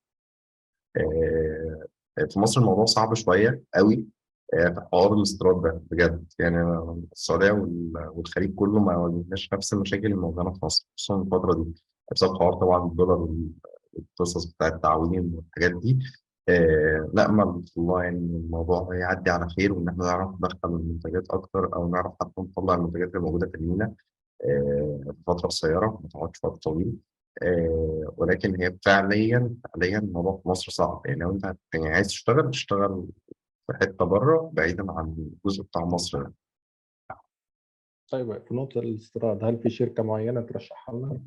آه، في مصر الموضوع صعب شويه قوي، في حوار الاستيراد ده بجد. يعني السعوديه والخليج كله ما واجهناش نفس المشاكل اللي موجوده في مصر، خصوصا الفتره دي بسبب حوار طبعا الدولار والقصص بتاع التعويم والحاجات دي. نأمل في الله يعني إن الموضوع يعدي على خير، وإن إحنا نعرف ندخل المنتجات أكتر، أو نعرف حتى نطلع المنتجات اللي موجودة في المينا في فترة قصيرة، ما تقعدش وقت طويل. ولكن هي فعليا الموضوع في مصر صعب. يعني لو أنت يعني عايز تشتغل في حتة بره بعيدا عن الجزء بتاع مصر ده. طيب، في نقطه الاستيراد، هل في شركه معينه ترشحها لنا؟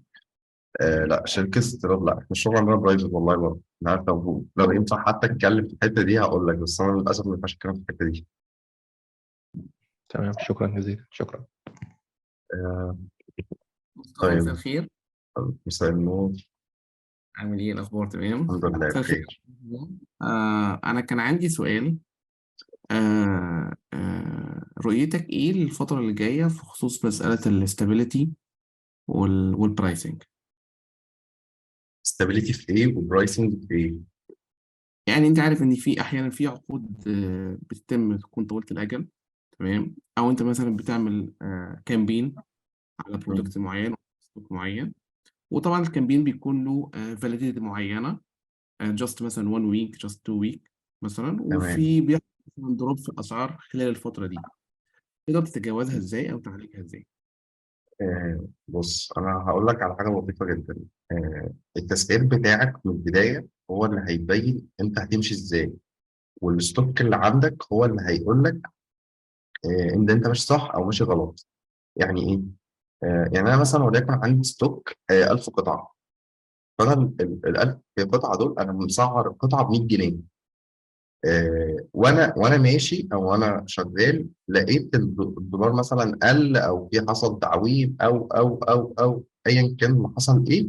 لا، شركة استيراد لا، احنا الشغل عندنا برايفت والله برضه. أنا عارف، لو ينفع حتى أتكلم في الحتة دي هقول لك، بس أنا للأسف ما ينفعش أتكلم في الحتة دي. تمام، شكرا جزيلا، شكرا. آه، مصطفى مساء طيب. الخير. مساء النور. عامل ايه الاخبار؟ تمام. الحمد لله مساء الخير. بخير. انا كان عندي سؤال. رؤيتك ايه الفترة اللي جاية في خصوص مسألة الاستابيليتي والبرايسنج؟ استابيليتي في ايه وبرايسنج في ايه؟ يعني انت عارف ان في احيانا في عقود بتتم تكون طويلة الاجل، تمام، او انت مثلا بتعمل كامبين على مم. برودكت معين أو ستوك معين، وطبعا الكامبين بيكون له فاليديتي معينة، جاست مثلا 1 ويك، جاست 2 ويك مثلا، تمام. وفي بيحصل مثلا دروب في الاسعار خلال الفتره دي. تقدر تتجاوزها ازاي او تعالجها ازاي؟ بص، انا هقول لك على حاجه لطيفه جدا. التسعير بتاعك من البدايه هو اللي هيبين انت هتمشي ازاي، والستوك اللي عندك هو اللي هيقول لك ان انت ماشي صح او ماشي غلط. يعني ايه؟ يعني انا مثلا وليكن عندي ستوك 1000 قطعه، فانا ال 1000 قطعه دول انا مسعر القطعه ب 100 جنيه. وانا ماشي او انا شغال، لقيت الدولار مثلا قل، او في حصل تعويم، او ايا كان اللي حصل ايه،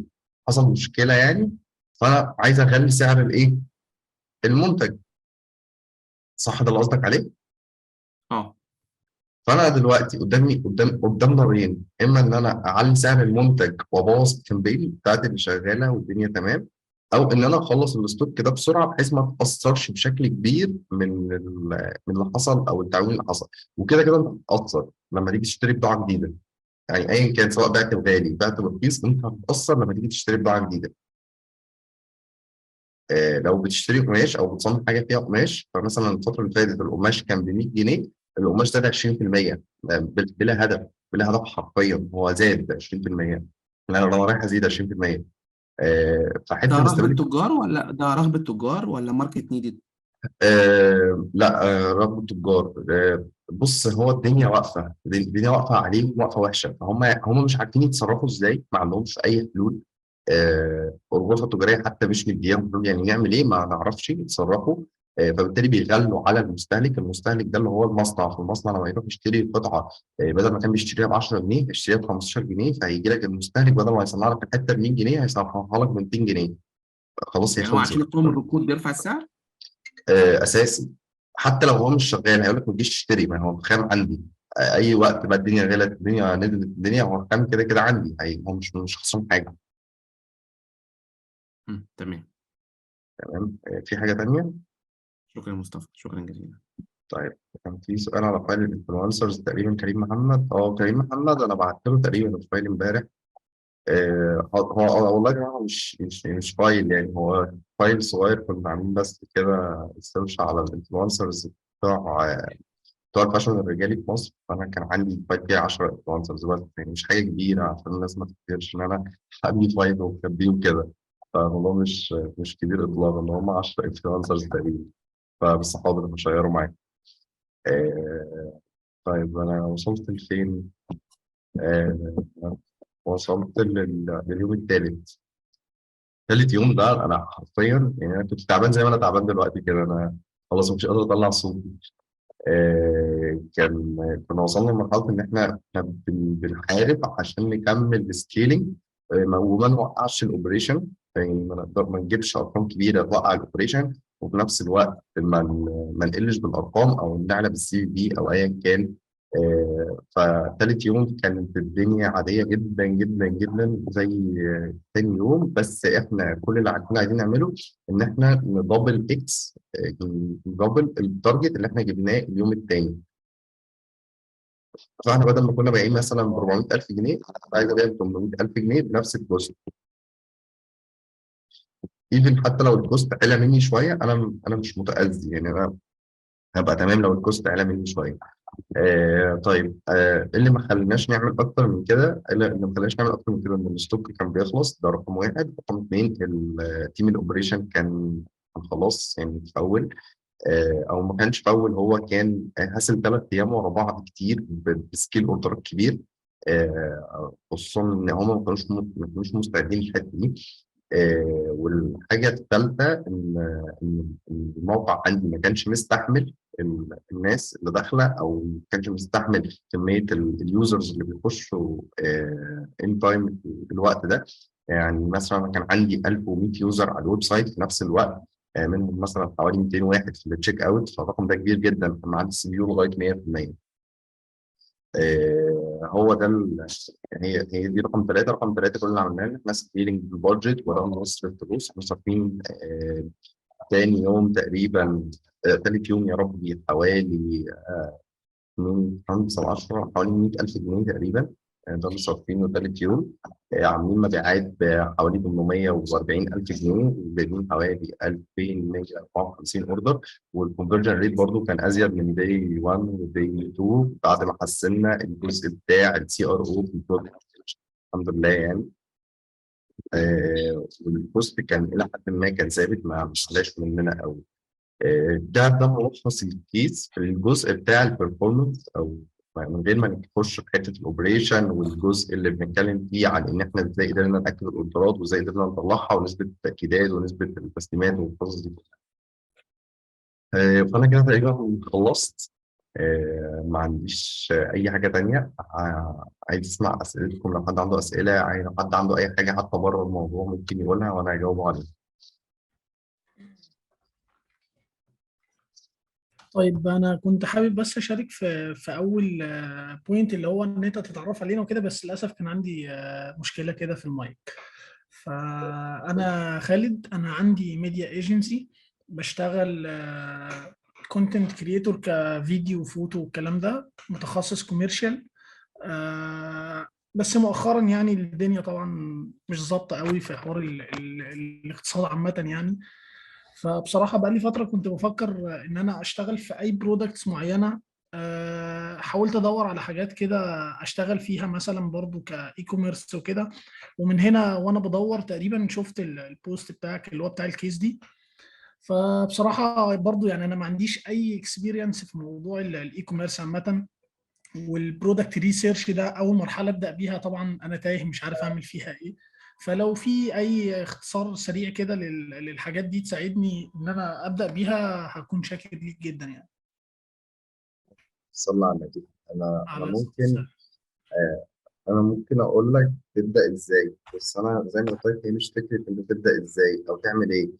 حصل مشكله يعني. فانا عايز اغلي سعر الايه، المنتج. صح ده اللي قصدك عليه؟ اه. فانا دلوقتي قدام نارين، اما ان انا اعلي سعر المنتج وابوظ الكامبين بتاعتي اللي شغاله والدنيا تمام، او ان انا اخلص الستوك ده بسرعه بحيث ما تاثرش بشكل كبير من اللي حصل او التعويم اللي حصل. وكده كده انت هتتاثر لما تيجي تشتري بضاعه جديده. يعني ايا كان، سواء بعت بغالي بعت برخيص، انت هتتاثر لما تيجي تشتري بضاعه جديده. لو بتشتري قماش او بتصنع حاجه فيها قماش، فمثلا الفتره اللي فاتت القماش كان ب 100 جنيه، القماش زاد 20%، بلا هدف، بلا هدف حرفيا، هو زاد 20%. انا رايح ازيد 20%. فحته ده رغبة الاستابيليتي. تجار ولا ده رغبة تجار ولا ماركت نيدد؟ لا، رغم التجار. بص، هو الدنيا واقفه، الدنيا واقفه عليهم، واقفه وحشه، فهم مش عارفين يتصرفوا ازاي، ما عندهمش اي حلول. الغرفه التجاريه حتى مش مديهم حلول، يعني نعمل ايه ما نعرفش يتصرفوا. فبالتالي بيغلوا على المستهلك. المستهلك ده اللي هو المصنع، في المصنع لما يروح يشتري قطعه، بدل ما كان بيشتريها ب 10 جنيه يشتريها ب 15 جنيه، فهيجي لك المستهلك بدل ما يصنع لك الحته ب 100 جنيه هيصنعها لك ب 200 جنيه. خلاص هي يعني هو عشان خلصت. يقاوم الركود بيرفع السعر؟ اساسي. حتى لو هو مش شغال هيقول لك ما تجيش تشتري، ما هو خام عندي. اي وقت بقى الدنيا غلت، الدنيا نزلت، الدنيا هو خام كده كده عندي، هو مش خسران حاجه. تمام. تمام. في حاجه تانيه؟ شكرا يا مصطفى، شكرا جزيلا. طيب، كان في سؤال على فايل الانفلونسرز تقريبا، كريم محمد. كريم محمد انا بعت له تقريبا الفايل امبارح. هو والله يا جماعه مش فايل، يعني هو فايل صغير كنا عاملين بس كده سيرش على الانفلونسرز بتوع بتوع الفاشن الرجالي في مصر، فانا كان عندي فايت فيها 10 انفلونسرز بس، يعني مش حاجه كبيره عشان الناس ما تفتكرش ان انا عندي فايت ومخبيه وكده. فالموضوع مش كبير اطلاقا، ان هم 10 انفلونسرز تقريبا. فبس حاضر هشيره معاك. آه طيب انا وصلت لفين؟ آه وصلت لليوم الثالث. ثالث يوم ده انا حرفيا يعني انا كنت تعبان زي ما انا تعبان دلوقتي كده، انا خلاص مش قادر اطلع صوتي. كنا وصلنا لمرحله ان احنا بنحارب عشان نكمل السكيلينج، وما نوقعش الاوبريشن. يعني ما نجيبش ارقام كبيره توقع الاوبريشن، وفي نفس الوقت ما نقلش بالارقام او نعلى بالسي في او ايا كان. فتالت يوم كانت الدنيا عاديه جدا جدا جدا زي تاني يوم، بس احنا كل اللي كنا عايزين نعمله ان احنا ندبل اكس، دبل التارجت اللي احنا جبناه اليوم الثاني. فاحنا بدل ما كنا بايعين مثلا ب 400,000 جنيه، انا عايز ابيع ب 800,000 جنيه بنفس الكوست. ايفن حتى لو الكوست علا مني شويه، انا مش متاذي، يعني انا هبقى تمام لو الكوست علا مني شويه. طيب، اللي ما خليناش نعمل اكتر من كده، اللي ما خليناش نعمل اكتر من كده ان الستوك كان بيخلص، ده رقم واحد. رقم اثنين، التيم الاوبريشن كان خلاص يعني في اول، او ما كانش في اول، هو كان حاصل 3 ايام ورا بعض كتير بسكيل اوردر كبير. خصوصا ان هم ما كانوش مستعدين للحته دي. والحاجه الثالثه إن الموقع عندي ما كانش مستحمل الناس اللي داخله، او ما كانش مستحمل كميه اليوزرز اللي بيخشوا ان تايم في الوقت ده. يعني مثلا أنا كان عندي 1100 يوزر على الويب سايت في نفس الوقت، منهم مثلا حوالي 200 واحد في التشيك اوت، فالرقم ده كبير جدا، كان معدي السي بي يو لغايه 100%. هو ده هي دي رقم ثلاثه. رقم ثلاثه كل اللي عملناه ان احنا سكيلينج بالبادجت وده نصرف فلوس. احنا صارفين تاني يوم تقريبا، ثالث يوم يا ربي، حوالي من 5 ل 10 حوالي 100,000 جنيه تقريبا. ده اللي صارفينه تالت يوم. عاملين مبيعات بحوالي 840,000 جنيه، وجايبين حوالي 2,154 اوردر. والكونفرجن ريت برضو كان ازيد من داي 1 وداي 2 بعد ما حسنا الجزء بتاع السي ار او في البرودكت. الحمد لله يعني. والكوست كان الى حد ما كان ثابت، ما علاش مننا قوي. ده ملخص الكيس في الجزء بتاع البرفورمانس، او من غير ما نخش في حته الاوبريشن والجزء اللي بنتكلم فيه عن ان احنا ازاي قدرنا ناكد الاوردرات وازاي قدرنا نطلعها ونسبه التاكيدات ونسبه التسليمات والقصص دي. فانا كده تقريبا خلصت. ما عنديش اي حاجه تانية. عايز اسمع اسئلتكم، لو حد عنده اسئله، لو حد عنده اي حاجه حتى بره الموضوع ممكن يقولها وانا هجاوبه عليها. طيب انا كنت حابب بس اشارك في اول بوينت اللي هو ان انت تتعرف علينا وكده، بس للاسف كان عندي مشكله كده في المايك. فانا خالد، انا عندي ميديا ايجنسي، بشتغل كونتنت كريتور كفيديو وفوتو والكلام ده، متخصص كوميرشال. بس مؤخرا يعني الدنيا طبعا مش ظابطه قوي في حوار الاقتصاد عامه يعني. فبصراحة بقى لي فترة كنت بفكر إن أنا أشتغل في أي برودكتس معينة. حاولت أدور على حاجات كده أشتغل فيها مثلا برضو كإي كوميرس وكده. ومن هنا وأنا بدور تقريبا شفت البوست بتاعك اللي هو بتاع الكيس دي. فبصراحة برضو يعني أنا ما عنديش أي اكسبيرينس في موضوع الإي كوميرس عامة. والبرودكت ريسيرش ده اول مرحله ابدا بيها، طبعا انا تايه مش عارف اعمل فيها ايه. فلو في اي اختصار سريع كده للحاجات دي تساعدني ان انا ابدا بيها، هكون شاكر ليك جدا يعني. صلى على النبي. انا على ممكن انا ممكن اقول لك تبدا ازاي، بس انا زي ما قلت لك هي مش فكره انت تبدا ازاي او تعمل ايه.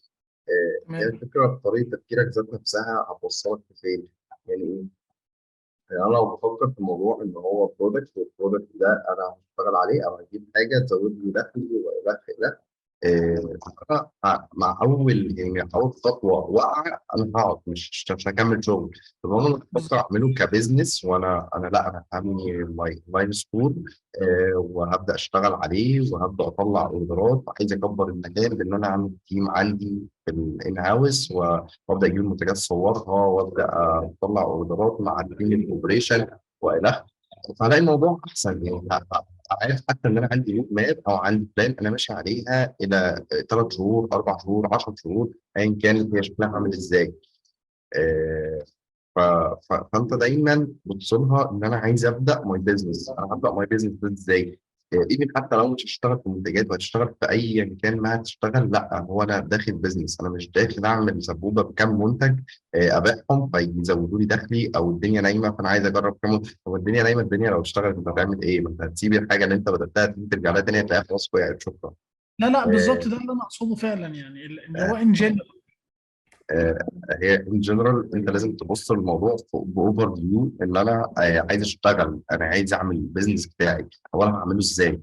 هي تمام. الفكره في طريقه تفكيرك ذات نفسها هتوصلك لفين. يعني ايه؟ يعني انا لو بفكر في الموضوع ان هو برودكت، والبرودكت ده انا هشتغل عليه او هجيب حاجه تزود لي دخلي والى اخره، مع اول خطوه واقع انا هقعد مش هكمل شغل. طب انا بفكر اعمله كبزنس، وانا لا انا هبني لاين سكول وهبدا اشتغل عليه وهبدا اطلع اوردرات، عايز اكبر المجال بان انا اعمل تيم عندي في الان هاوس وابدا اجيب المنتجات اصورها وابدا اطلع اوردرات مع التيم الاوبريشن والى. فهلاقي الموضوع احسن يعني. عارف حتى ان انا عندي رود ماب او عندي بلان انا ماشي عليها الى 3 شهور 4 شهور 10 شهور ايا كان هي شكلها عامل ازاي. آه، فانت دايما بتصلها ان انا عايز ابدا ماي بزنس. انا هبدا ماي بزنس ده ازاي؟ ايفن حتى لو مش هتشتغل في منتجات وهتشتغل في اي مكان ما هتشتغل، لا هو انا داخل بزنس، انا مش داخل اعمل سبوبه بكام منتج ابيعهم فيزودوا لي دخلي، او الدنيا نايمه فانا عايز اجرب كام منتج. هو الدنيا نايمه، الدنيا لو اشتغلت انت هتعمل ايه؟ ما انت هتسيب الحاجه اللي انت بداتها ترجع لها تاني هتلاقيها خلاص وقعت شكرا. لا لا بالظبط، آه، ده اللي انا اقصده فعلا، يعني اللي هو آه، ان جنرال. آه، هي ان جنرال انت لازم تبص للموضوع باوفر فيو ان انا عايز اشتغل، انا عايز اعمل البيزنس بتاعي، هو انا هعمله ازاي؟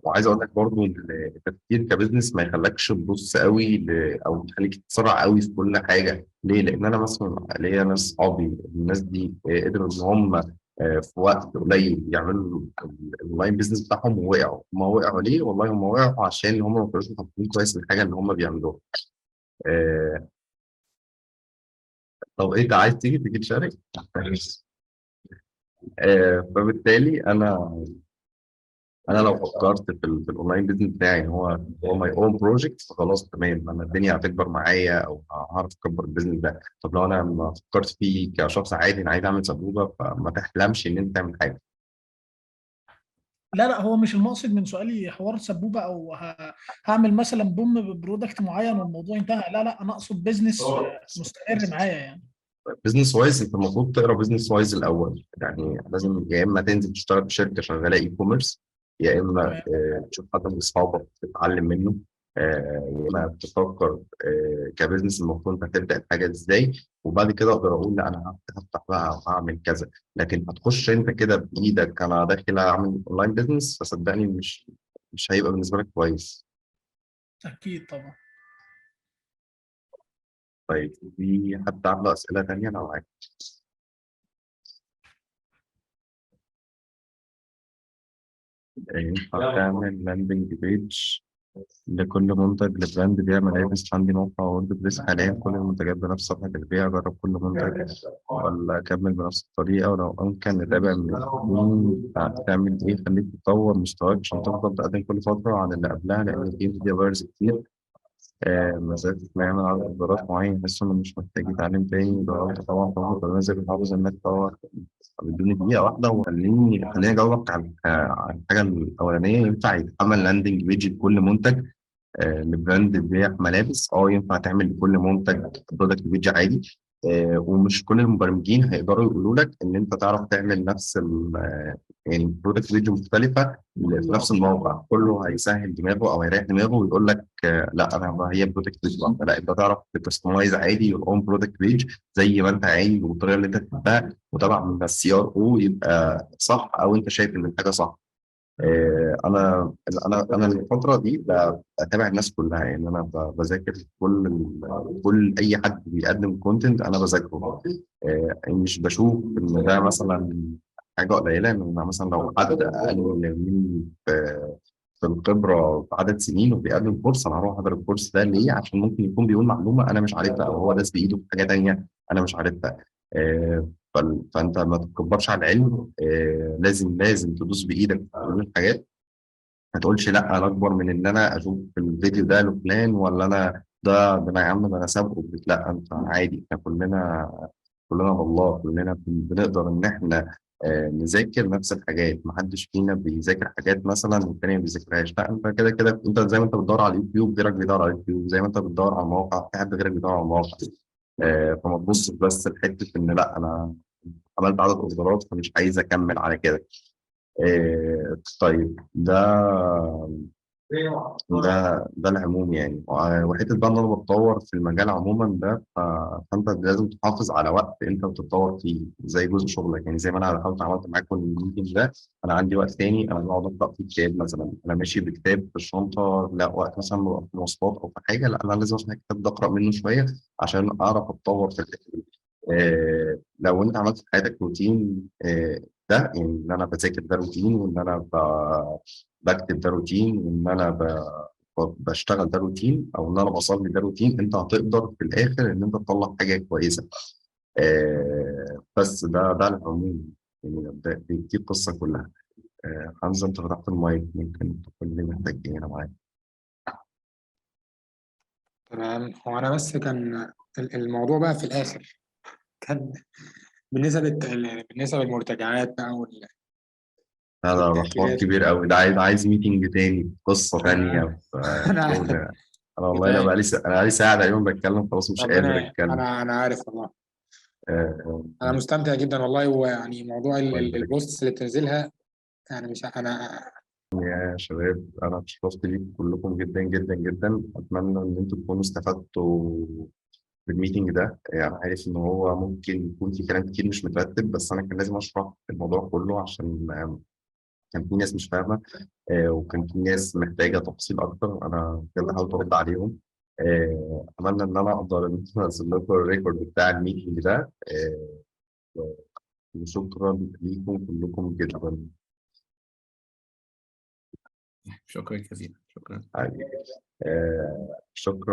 وعايز اقول لك برضو ان التفكير كبزنس ما يخلكش تبص قوي او يخليك تتسرع قوي في كل حاجه. ليه؟ لان انا مثلا ليا ناس صحابي الناس دي قدروا ان هم في وقت قليل يعملوا الاونلاين بيزنس بتاعهم ووقعوا. هم وقعوا ليه؟ والله هم وقعوا عشان هم ما كانوش مخططين كويس للحاجه اللي هم بيعملوها. آه، طب انت عايز تيجي تشارك؟ فبالتالي انا لو فكرت في الاونلاين بيزنس بتاعي ان هو ماي اون بروجكت، فخلاص تمام انا الدنيا هتكبر معايا او هعرف اكبر البيزنس ده. طب لو انا ما فكرت فيه كشخص عادي انا عايز اعمل سبوبه، فما تحلمش ان انت تعمل حاجه. لا لا، هو مش المقصد من سؤالي حوار سبوبه او هعمل مثلا بوم ببرودكت معين والموضوع انتهى. لا لا، انا اقصد بزنس مستمر معايا يعني. بزنس وايز انت المفروض تقرا بزنس وايز الاول، يعني لازم يا اما تنزل تشتغل في شركه شغاله اي كوميرس، يا اما تمام. تشوف حد من اصحابك تتعلم منه، يا اما تفكر كبزنس المفروض انت هتبدا الحاجه ازاي، وبعد كده اقدر اقول لا انا هفتح بقى وهعمل كذا. لكن هتخش انت كده بايدك انا داخل اعمل اونلاين بزنس، فصدقني مش هيبقى بالنسبه لك كويس. اكيد طبعا. طيب في حد عنده اسئله تانيه لو عايز؟ ينفع تعمل لاندنج بيج لكل منتج لبراند بيع ملابس؟ عندي موقع وورد بريس حاليا كل المنتجات بنفس صفحة البيع، أجرب كل منتج ولا أكمل بنفس الطريقة؟ ولو أمكن نتابع من مين بتعمل إيه؟ خليك تطور مستواك عشان تفضل تقدم كل فترة عن اللي قبلها، لأن في ميديا بايرز كتير. مسافة ما يعمل على إصدارات معينة يحس إنه مش محتاج يتعلم تاني. جربت طبعا فهو نازل بحافظ إنك تطور. طب اديني دقيقة واحدة وخليني أجاوبك على الحاجة الأولانية. ينفع يتعمل لاندنج بيج لكل منتج لبراند بيبيع ملابس؟ ينفع تعمل لكل منتج برودكت بيج عادي. ومش كل المبرمجين هيقدروا يقولوا لك ان انت تعرف تعمل نفس يعني برودكت بيج مختلفه في نفس الموقع. كله هيسهل دماغه او هيريح دماغه ويقول لك لا انا هي برودكت بيج واحده. لا انت تعرف تكستمايز عادي يور اون برودكت بيج زي ما انت عايز بالطريقه اللي انت تحبها، وطبعا من السي ار او يبقى صح او انت شايف ان الحاجه صح. انا الفتره دي بتابع الناس كلها، يعني انا بذاكر كل اي حد بيقدم كونتنت انا بذاكره. مش بشوف ان ده مثلا حاجه قليله، ان انا مثلا لو حد اقل مني في الخبره في عدد سنين وبيقدم كورس انا هروح احضر الكورس ده ليه؟ عشان ممكن يكون بيقول معلومه انا مش عارفها او هو داس بايده في حاجه تانيه انا مش عارفها. فانت ما تتكبرش على العلم. لازم تدوس بايدك في كل الحاجات. ما تقولش لا انا اكبر من ان انا اشوف في الفيديو ده لفلان، ولا انا ده انا يا عم ده انا سابقه. لا انت عادي، احنا كلنا والله كلنا بنقدر ان احنا نذاكر نفس الحاجات. محدش فينا بيذاكر حاجات مثلا والتاني ما بيذاكرهاش. لا انت كده كده انت زي ما انت بتدور على اليوتيوب غيرك بيدور على اليوتيوب، زي ما انت بتدور على المواقع في حد غيرك بيدور على المواقع. فما تبصش بس لحته ان لا انا عملت عدد اوردرات فمش عايز اكمل على كده. طيب ده ده العموم يعني. وحته بقى ان انا بتطور في المجال عموما ده، فانت لازم تحافظ على وقت انت بتتطور فيه زي جزء شغلك. يعني زي ما انا دخلت عملت معاكم الميتنج ده، انا عندي وقت تاني انا بقعد اقرا فيه كتاب مثلا، انا ماشي بكتاب في الشنطه، لا وقت مثلا ببقى في مواصلات او في حاجه، لا انا لازم افتح الكتاب ده اقرا منه شويه عشان اعرف اتطور في الحته دي. لو انت عملت في حياتك روتين، ده يعني ان انا بذاكر ده روتين، وان انا بكتب ده روتين، وان انا بشتغل ده روتين، او ان انا بصلي ده روتين، انت هتقدر في الاخر ان انت تطلع حاجه كويسه. بس ده العموم يعني، دي القصه كلها. حمزه انت فتحت المايك، ممكن تقول لي محتاج ايه انا معاك. تمام. هو انا بس كان الموضوع بقى في الاخر كان بالنسبه للمرتجعات بقى هذا حوار والتاخيرات. كبير قوي، ده عايز ميتنج تاني، قصه انا تانيه في انا شغل. عارف. انا والله انا كفايه. بقالي ساعه تقريبا بتكلم، خلاص مش قادر ربنا، اتكلم. انا عارف والله. آه، انا مستمتع جدا والله، ويعني موضوع الله يبارك فيك البوستس اللي بتنزلها، يعني مش انا. يا شباب، انا اتشرفت بيكم كلكم جدا جدا جدا. اتمنى ان انتم تكونوا استفدتوا بالميتنج ده. يعني عارف ان هو ممكن يكون في كلام كتير مش مترتب، بس انا كان لازم اشرح الموضوع كله عشان كان في ناس مش فاهمه، وكان في ناس محتاجه تفاصيل اكتر. انا بجد حاولت ارد عليهم. اتمنى ان انا اقدر ان أنا انزل لكم الريكورد بتاع الميتنج ده. وشكرا ليكم كلكم جدا. شكرا جزيلا، شكرا. شكرا.